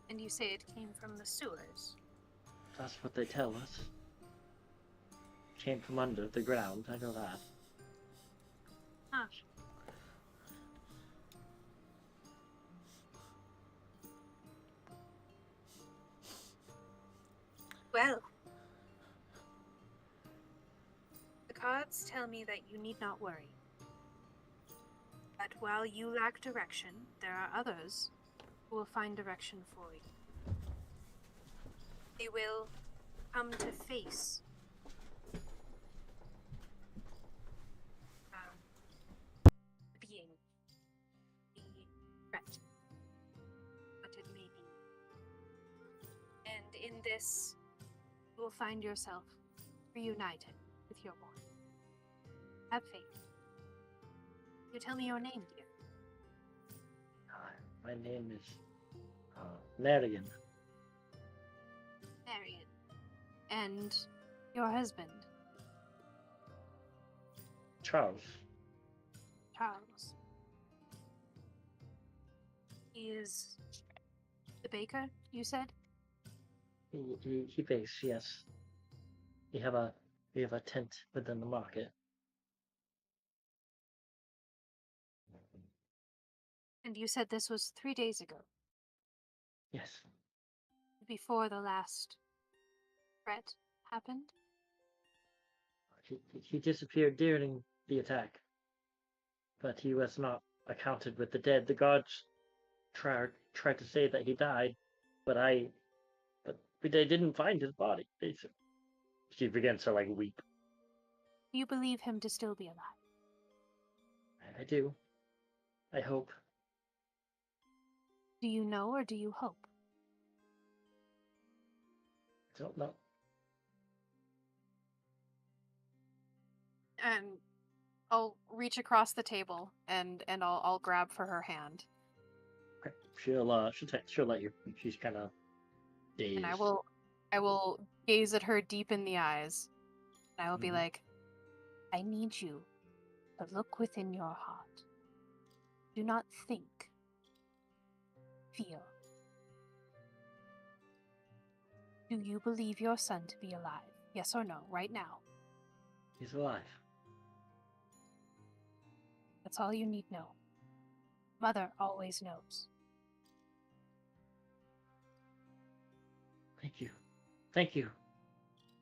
S3: And you say it came from the sewers?
S2: That's what they tell us. Came from under the ground, I know that.
S3: Huh. Well, the cards tell me that you need not worry. That while you lack direction, there are others will find direction for you. They will come to face the being, the threat, what it may be. And in this, you will find yourself reunited with your boy. Have faith. You tell me your name, dear.
S2: My name is Marion.
S3: Marion. And your husband,
S2: Charles.
S3: Charles. He is the baker, you said?
S2: He bakes, yes. We have a tent within the market.
S3: And you said this was 3 days ago,
S2: Yes.
S3: before the last threat happened?
S2: He disappeared during the attack, but he was not accounted with the dead. The guards tried to say that he died, but they didn't find his body. She begins to weep.
S3: You believe him to still be alive?
S2: I do. I hope.
S3: Do you know or do you hope?
S2: I don't know.
S6: And I'll reach across the table and I'll grab for her hand.
S2: Okay. She'll let you. She's kind of dazed.
S6: And I will gaze at her deep in the eyes. And I will be
S2: Mhm.
S6: like,
S3: I need you to look within your heart. Do not think. Feel. Do you believe your son to be alive? Yes or no, right now?
S2: He's alive.
S3: That's all you need know. Mother always knows.
S2: Thank you. Thank you.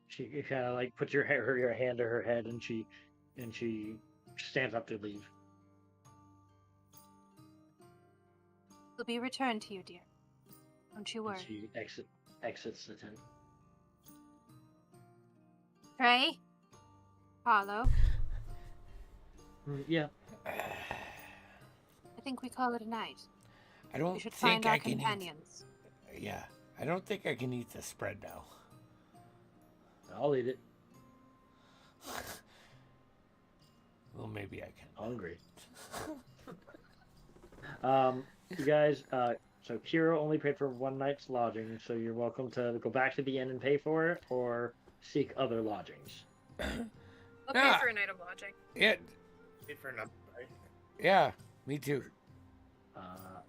S2: She kind of puts your hand to her head, and she stands up to leave.
S3: Will be returned to you, dear. Don't you
S2: And
S3: worry.
S2: she exits the tent.
S3: Trey? Harlow?
S2: Yeah.
S3: I think we call it a night.
S1: I
S3: We
S1: don't
S3: should
S1: think
S3: find our
S1: I can
S3: companions.
S1: eat. Yeah, I don't think I can eat the spread now.
S2: I'll eat it.
S1: Well, maybe I can.
S2: Hungry. You guys. So Kira only paid for one night's lodging, so you're welcome to go back to the inn and pay for it, or seek other lodgings.
S6: I'll
S1: Yeah.
S6: pay for a night of lodging.
S1: Yeah,
S4: Wait for another, right?
S1: yeah, me too.
S2: I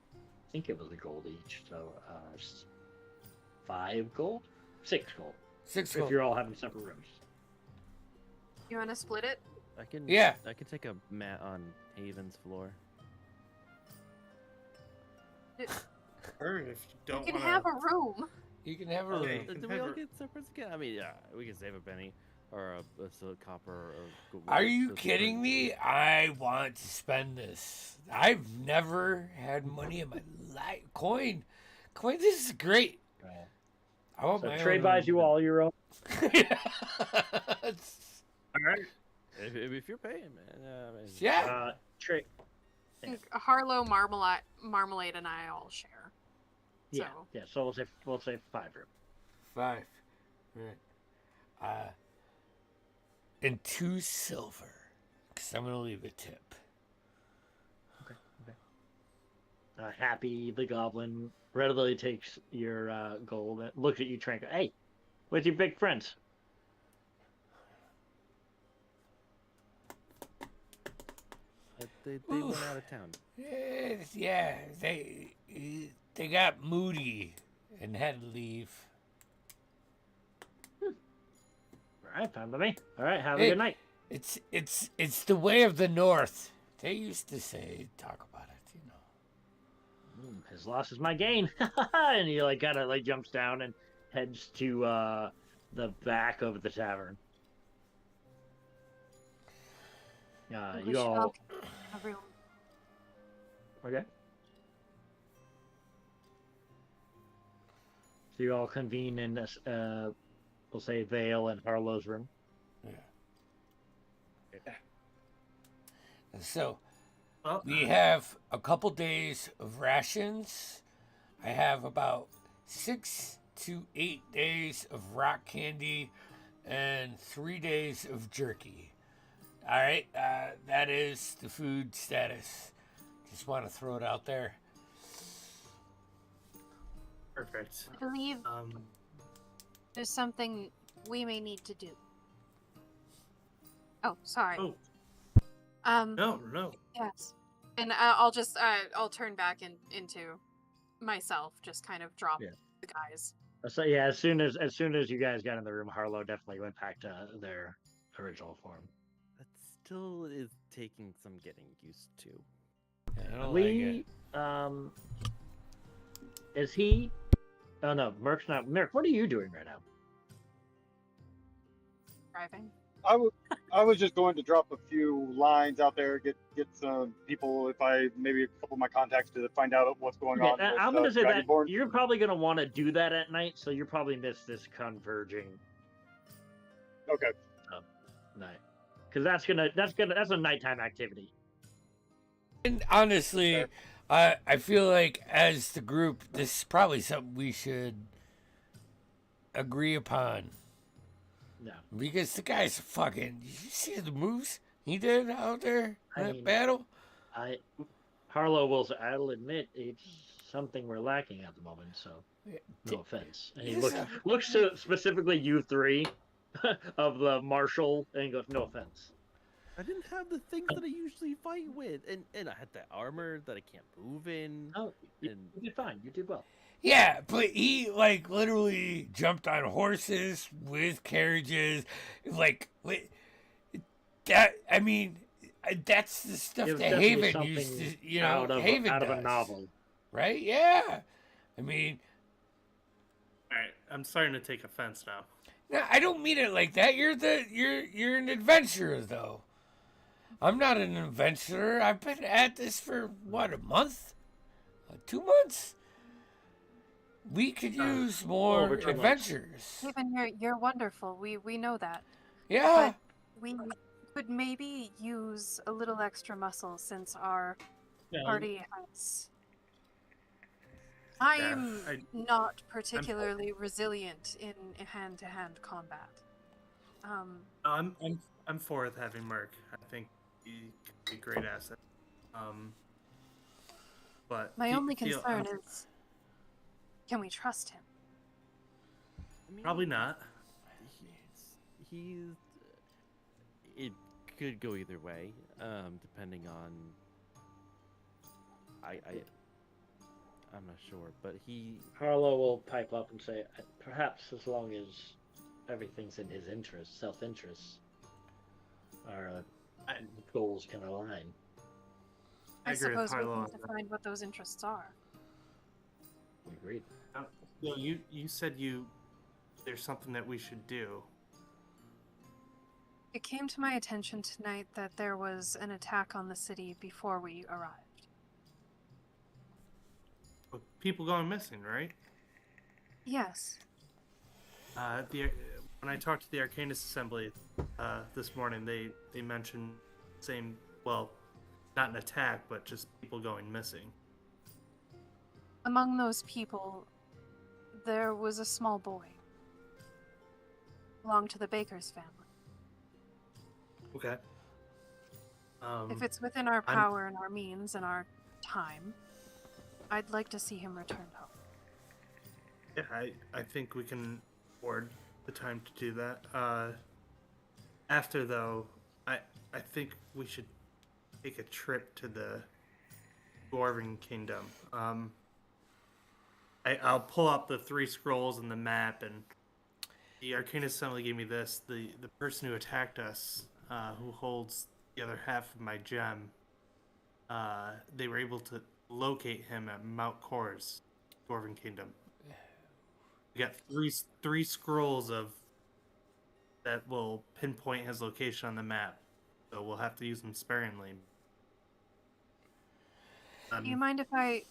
S2: think it was a gold each, so 5 gold, 6 gold.
S1: 6
S2: If
S1: gold.
S2: you're all having separate rooms.
S6: You want to split it?
S7: I can.
S1: Yeah.
S7: I can take a mat on Haven's floor.
S4: Or if you don't
S6: You can
S4: want
S6: have a room.
S1: You can have a
S4: Okay.
S1: room.
S7: Do we all get separates again? I mean, yeah, we can save a penny or a copper or.
S1: Are you kidding me? I want to spend this. I've never had money in my life. Coin, this is great. I want
S2: So
S1: my
S2: trade
S1: own
S2: buys you
S1: room.
S2: all your own.
S4: All right.
S7: If you're paying, man.
S1: Yeah.
S2: Trade.
S6: Harlow, Marmalade, and I all share.
S2: Yeah,
S6: So.
S2: yeah. So we'll say 5 room.
S1: 5. Right. And 2 silver. Because I'm going to leave a tip.
S2: Okay. Happy the goblin readily takes your gold and looks at you, Trank. Hey, where's your big friends?
S7: They went out of town.
S1: Yeah, they got moody and had to leave.
S2: All right, fine by me. All right, have a
S1: Hey,
S2: good night.
S1: It's the way of the North. They used to talk about it, you know.
S2: His loss is my gain. And he kind of jumps down and heads to the back of the tavern.
S3: We
S2: You
S3: should
S2: all
S3: have a room.
S2: okay? So you all convene in this, we'll say Vale and Harlow's room.
S1: So
S4: Well,
S1: we have a couple days of rations. I have about 6 to 8 days of rock candy and 3 days of jerky. All right, that is the food status. Just want to throw it out there.
S4: perfect.
S6: I believe there's something we may need to do. Oh, sorry.
S4: Oh,
S6: Um,
S4: no.
S6: yes. And I'll turn back into myself, just kind of drop
S2: Yeah.
S6: the guys.
S2: So yeah, as soon as you guys got in the room, Harlow definitely went back to their original form.
S7: That still is taking some getting used to.
S1: I don't like it.
S2: Is he? Oh no, Merc's not. Merc, what are you doing right now?
S6: Driving.
S5: I was just going to drop a few lines out there, get some people, if I maybe a couple of my contacts to find out what's going on.
S2: Okay,
S5: With,
S2: I'm going to say that
S5: Dragonborn.
S2: you're probably going to want to do that at night, so you probably miss this converging
S5: Okay.
S2: night, because that's a nighttime activity.
S1: And honestly, I feel like as the group, this is probably something we should agree upon.
S2: No,
S1: Because the guy's fucking. You see the moves he did out there in that
S2: mean,
S1: battle?
S2: Harlow will say, I'll admit it's something we're lacking at the moment. So no offense. And he looks to specifically you three of the marshal, and he goes, no offense.
S7: I didn't have the things that I usually fight with, and I had that armor that I can't move in.
S2: Oh, you did fine. You did well.
S1: Yeah, but he like literally jumped on horses with carriages, like that. I mean, that's the stuff
S2: It was
S1: that
S2: definitely
S1: Haven used to,
S2: something
S1: you know,
S2: out of
S1: Haven
S2: a
S1: does,
S2: novel.
S1: right? Yeah, I mean,
S4: All right, I'm starting to take offense now.
S1: no, I don't mean it like that. You're an adventurer though. I'm not an adventurer. I've been at this for what, a month, 2 months. We could use more
S2: over 2 months.
S1: adventures.
S6: Even you're wonderful. We know that.
S1: Yeah.
S6: But we could maybe use a little extra muscle since our party has. I am not particularly resilient in hand-to-hand combat.
S4: I'm for with having Merc. I think he could be a great asset. But
S6: My only concern is, can we trust him?
S7: I mean,
S4: probably not.
S7: He's it could go either way, depending on. I'm not sure, but
S2: Harlow will pipe up and say, perhaps as long as everything's in his interest, self-interest, our goals can align.
S6: I
S4: agree with
S6: suppose we
S4: Harlow
S6: need to find what those interests are.
S2: Agreed.
S4: You said there's something that we should do.
S6: It came to my attention tonight that there was an attack on the city before we arrived.
S4: With people going missing, right?
S6: Yes.
S4: When I talked to the Arcanist Assembly this morning, they mentioned same, well, not an attack, but just people going missing.
S6: Among those people, there was a small boy. Belonged to the Baker's family.
S4: Okay.
S6: If it's within our power and our means and our time, I'd like to see him return home.
S4: Yeah, I think we can afford the time to do that. After, though, I think we should take a trip to the Dwarven Kingdom. I'll pull up the 3 scrolls in the map, and the Arcane Assembly gave me this. The person who attacked us, who holds the other half of my gem, they were able to locate him at Mount Kors, Dwarven Kingdom. We got three scrolls that will pinpoint his location on the map, so we'll have to use them sparingly.
S6: Do you mind if I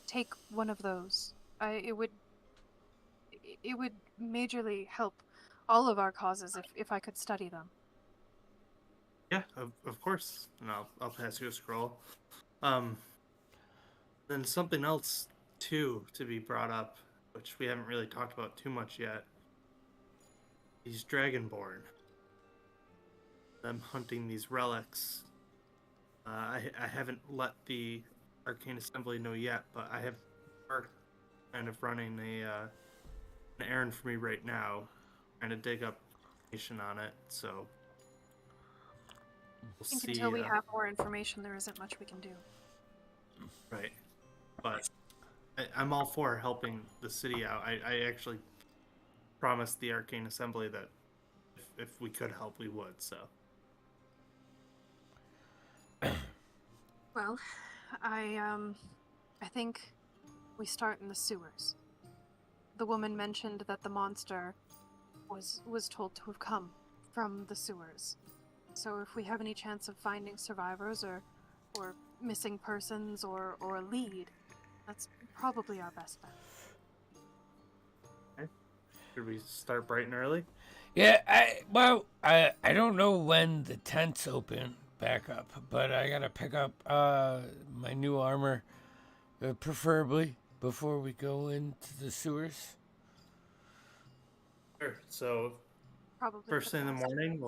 S6: take one of those? It would it would majorly help all of our causes if I could study them.
S4: Yeah, of course. And I'll pass you a scroll. Then something else too to be brought up, which we haven't really talked about too much yet. These Dragonborn. Them hunting these relics. I haven't let the Arcane Assembly know yet, but I have Mark kind of running an errand for me right now, trying to dig up information on it. So we'll
S6: I think
S4: see.
S6: until we have more information, there isn't much we can do.
S4: Right, but I'm all for helping the city out. I actually promised the Arcane Assembly that if we could help, we would. So.
S6: Well, I think we start in the sewers. The woman mentioned that the monster was told to have come from the sewers. So if we have any chance of finding survivors or missing persons or a lead, that's probably our best bet.
S4: Okay. Should we start bright and early?
S1: Yeah, I don't know when the tents open back up, but I gotta pick up my new armor, preferably before we go into the sewers.
S4: Sure. So
S6: Probably
S4: first
S6: for
S4: thing in the
S6: best.
S4: morning,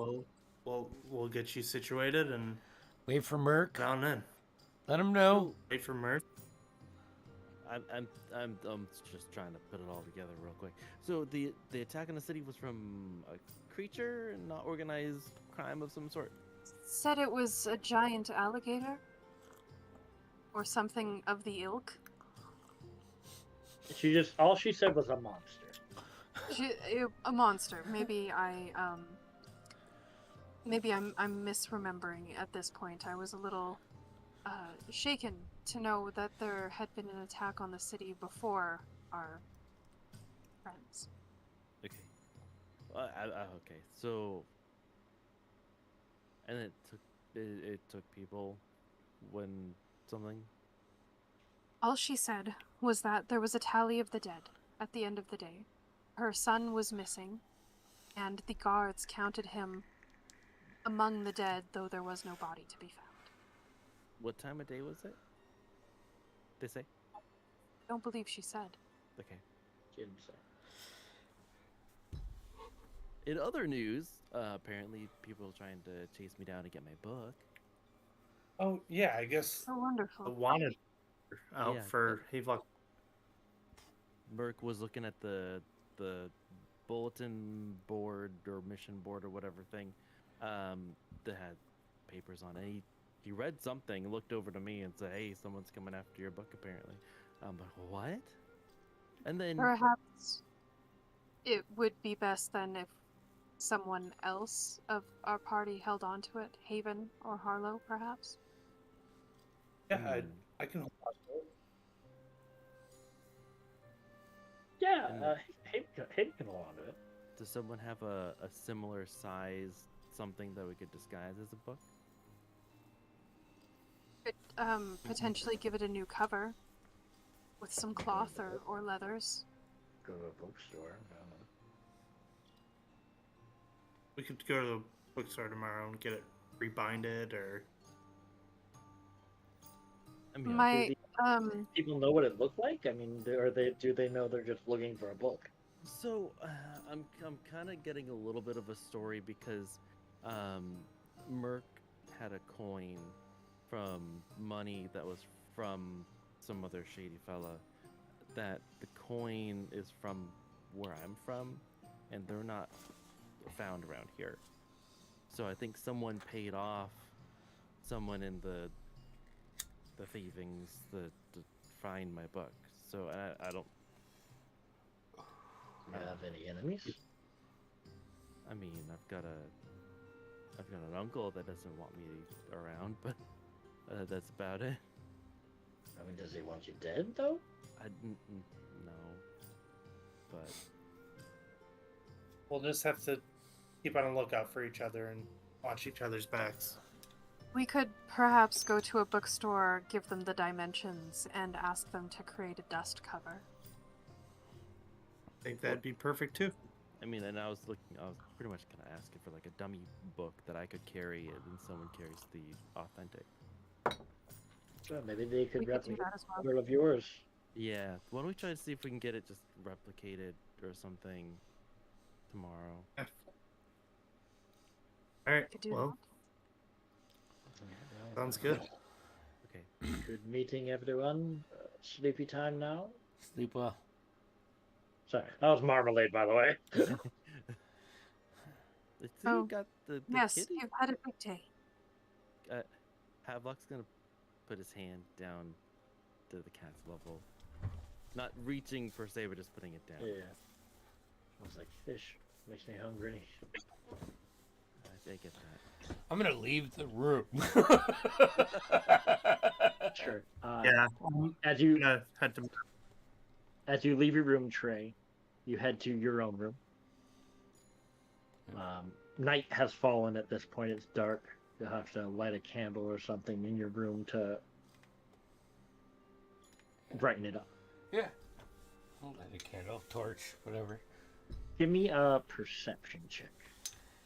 S4: we'll get you situated and
S1: Wait for Merc.
S4: down in.
S1: Let him know.
S4: Wait for Mirth.
S7: I'm just trying to put it all together real quick. So the attack on the city was from a creature, not organized crime of some sort.
S6: Said it was a giant alligator or something of the ilk.
S2: All she said was a monster.
S6: A monster. Maybe I'm misremembering at this point. I was a little shaken to know that there had been an attack on the city before our friends.
S7: Okay. Okay. So, and it took people when something.
S6: All she said was that there was a tally of the dead at the end of the day. Her son was missing, and the guards counted him among the dead, though there was no body to be found.
S7: What time of day was it? They say.
S6: I don't believe she said.
S7: Okay.
S2: She didn't say.
S7: In other news, apparently people are trying to chase me down to get my book.
S4: Oh yeah, I guess
S6: Oh, wonderful.
S4: the wanted out
S7: Yeah,
S4: for Havelock.
S7: Merc was looking at the bulletin board or mission board or whatever thing that had papers on it. He read something, looked over to me, and said, "Hey, someone's coming after your book." Apparently, I'm like, "What?" And then
S6: Perhaps it would be best then if someone else of our party held on to it. Haven or Harlow, perhaps?
S4: Yeah, I can hold on to it.
S2: Yeah, Hayden can hold on to it.
S7: does someone have a similar size something that we could disguise as a book?
S6: Could potentially give it a new cover with some cloth or leathers.
S2: Go to a bookstore. I don't know.
S4: We could go to the bookstore tomorrow and get it rebinded, or
S7: I mean,
S6: My
S2: People know what it looked like. I mean, do they know they're just looking for a book?
S7: so I'm kind of getting a little bit of a story because Merc had a coin from money that was from some other shady fella. That the coin is from where I'm from, and they're not found around here. So I think someone paid off someone in the thievings to find my book. So I don't.
S2: Do you have any enemies?
S7: I mean, I've got an uncle that doesn't want me around, but that's about it.
S2: I mean, does he want you dead though?
S7: No, but
S4: we'll just have to keep on the lookout for each other and watch each other's backs.
S6: We could perhaps go to a bookstore, give them the dimensions, and ask them to create a dust cover.
S4: think that'd be perfect too.
S7: I mean, and I was pretty much gonna ask it for like a dummy book that I could carry, and then someone carries the authentic.
S2: Sure, maybe they could
S3: We could do
S2: replicate
S3: that as well.
S2: one of yours.
S7: Yeah, why don't we try to see if we can get it just replicated or something tomorrow?
S4: Yeah. All right.
S3: Could do
S4: Well, sounds good.
S7: Okay.
S2: Good meeting, everyone. Sleepy time now.
S1: Sleep well.
S2: Sorry, that was marmalade, by the way.
S7: So
S3: Oh,
S7: you got the
S3: yes,
S7: kitty?
S3: you've had a big day.
S7: Havelock's gonna put his hand down to the cat's level. Not reaching per se, but just putting it down.
S2: Yeah. Smells like fish. Makes me hungry.
S7: I get that.
S1: I'm gonna leave the room.
S2: Sure.
S4: Yeah.
S2: As
S4: I'm
S2: you
S4: gonna head to.
S2: leave your room, Trey, you head to your own room. Night has fallen at this point. It's dark. You'll have to light a candle or something in your room to brighten it up.
S1: Yeah. I'll light a candle, torch, whatever.
S2: Give me a perception check.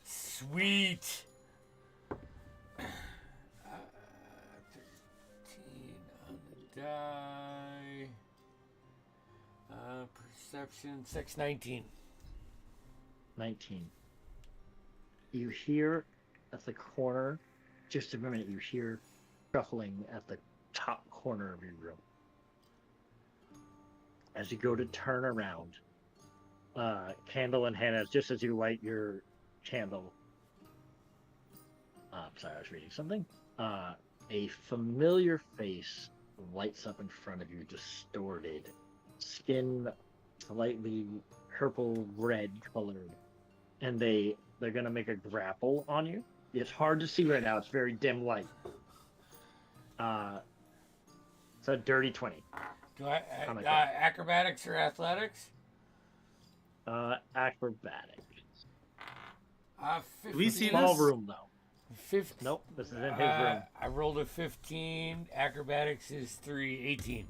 S1: Sweet. 13 on the die. Perception 619.
S2: 19. You hear at the corner, just a minute, you hear shuffling at the top corner of your room. As you go to turn around, candle in hand, just as you light your candle. Sorry, I was reading something. A familiar face lights up in front of you, distorted, skin slightly purple red colored, and they're gonna make a grapple on you. It's hard to see right now. It's very dim light. It's a dirty 20.
S1: Do I
S2: On a
S1: acrobatics or athletics?
S2: Acrobatics.
S1: 15.
S4: Do we see
S2: Small
S4: this?
S2: room though.
S1: 15.
S2: Nope, this is in his room.
S1: I rolled a 15. Acrobatics is 3, 18.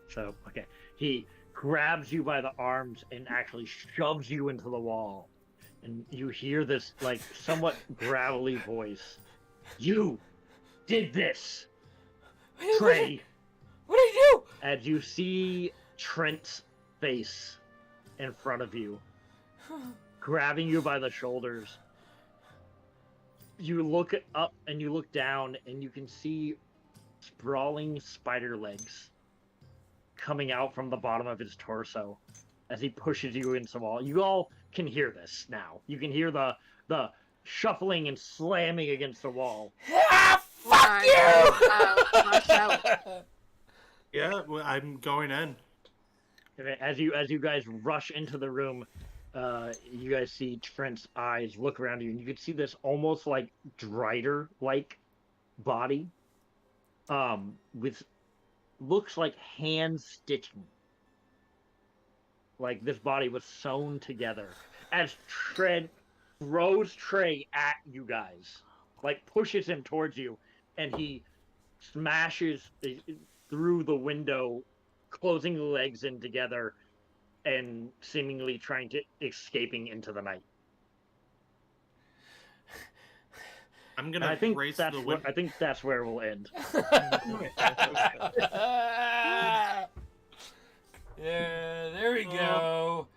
S2: So, okay. He grabs you by the arms and actually shoves you into the wall. And you hear this, like, somewhat gravelly voice. You did this, Trey.
S1: What did I do?
S2: As you see Trent's face in front of you, grabbing you by the shoulders. You look up and you look down and you can see sprawling spider legs coming out from the bottom of his torso as he pushes you into the wall. You all can hear this now. You can hear the shuffling and slamming against the wall.
S1: Ah, fuck you!
S6: Rush out.
S4: Yeah, well, I'm going in.
S2: Okay, as you guys rush into the room, you guys see Trent's eyes look around you, and you can see this almost like Drider-like body, with looks like hand stitching. Like this body was sewn together. As Trent throws Trey at you guys, like pushes him towards you, and he smashes through the window, closing the legs in together and seemingly trying to escaping into the night.
S4: I'm
S2: And
S4: gonna
S2: I think
S4: race
S2: that's
S4: to the
S2: where,
S4: window.
S2: I think that's where we'll end.
S1: Yeah, there we go.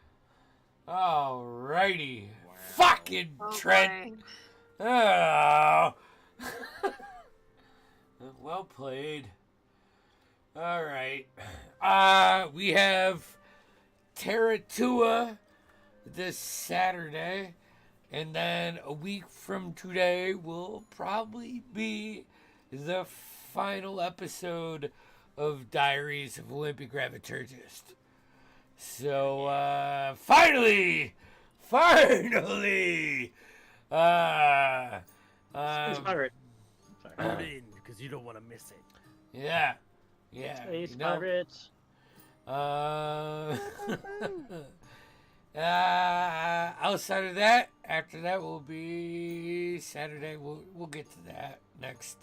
S1: Alrighty.
S7: Wow.
S1: Fucking
S6: Oh,
S1: Trent.
S6: boy.
S1: Oh. Well played. All right. We have Taratua this Saturday, and then a week from today will probably be the final episode of Diaries of Olympic Graviturgist. So, finally,
S2: Pirate. Sorry.
S7: Put it in because you don't want to miss it.
S1: yeah, yeah,
S2: Space
S1: you know,
S2: pirates.
S1: outside of that, after that will be Saturday. We'll get to that next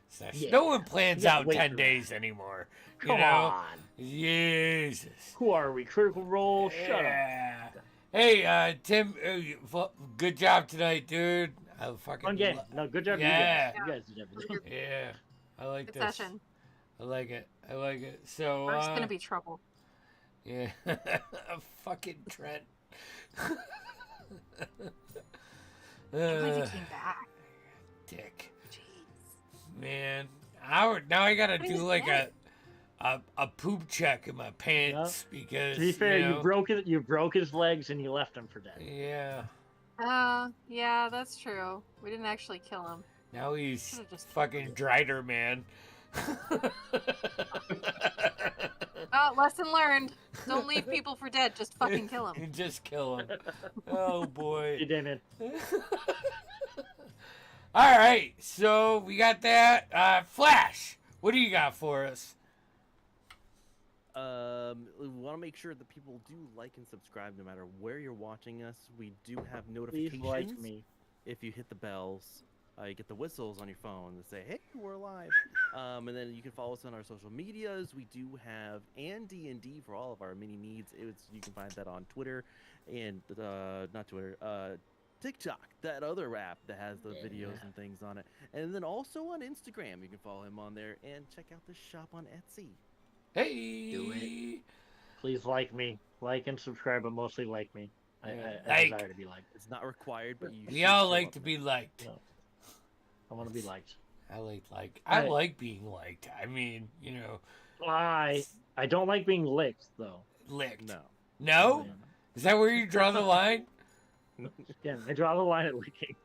S1: session. No one plans
S2: You gotta
S1: out
S2: wait
S1: 10
S2: for
S1: days anymore. You
S2: Come
S1: know?
S2: on.
S1: Jesus.
S2: Who are we? Critical Role? Shut up.
S1: Yeah. Hey, Tim, good job tonight, dude. I fucking
S2: Fun game. No, good job,
S1: Yeah.
S2: you guys. You guys did everything.
S1: Yeah, I like
S6: Good
S1: this.
S6: session.
S1: I like it. I like it. So,
S6: There's gonna be trouble.
S1: yeah, fucking Trent.
S6: I can't believe he came back.
S1: Dick,
S6: Jeez.
S1: man. Now I gotta
S6: What
S1: do
S6: is
S1: like
S6: that?
S1: a poop check in my pants because
S2: To be fair,
S1: you know,
S2: you broke his legs and you left him for dead.
S1: yeah.
S6: Yeah, that's true. We didn't actually kill him.
S1: Now he's
S6: Should've just
S1: fucking Drider, man.
S6: Oh, lesson learned. Don't leave people for dead. Just fucking kill them.
S1: Just kill him. Oh boy.
S2: You didn't.
S1: All right, so we got that. Flash, what do you got for us?
S7: We want to make sure that people do like and subscribe no matter where you're watching us. We do have
S2: Please
S7: notifications.
S2: like me.
S7: If you hit the bells, you get the whistles on your phone that say, "Hey, we're live." And then you can follow us on our social medias. We do have D&D for all of our mini needs. You can find that on Twitter and not Twitter, TikTok, that other app that has the videos and things on it. And then also on Instagram, you can follow him on there and check out the shop on Etsy.
S1: Hey,
S2: Do it. Please like me. Like and subscribe, but mostly like me. I
S1: Like.
S2: desire to be liked.
S7: It's not required, but you
S1: we
S7: should
S1: all
S7: show
S1: like
S7: up
S1: to
S7: there.
S1: be liked.
S2: No. I want to be liked.
S1: I I
S2: Right.
S1: like being liked. I mean, you know,
S2: I don't like being licked though.
S1: licked.
S7: No.
S1: No? Is that where you draw the line?
S2: Again, I draw the line at licking.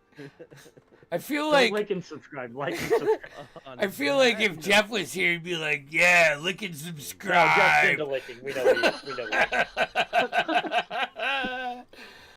S1: I feel
S2: Don't
S1: like
S2: like and subscribe. Like and subscribe.
S1: I feel like if Jeff was here, he'd be like, "Yeah, lick and
S2: No, Jeff's
S1: subscribe."
S2: into licking. We know he is. We know he is.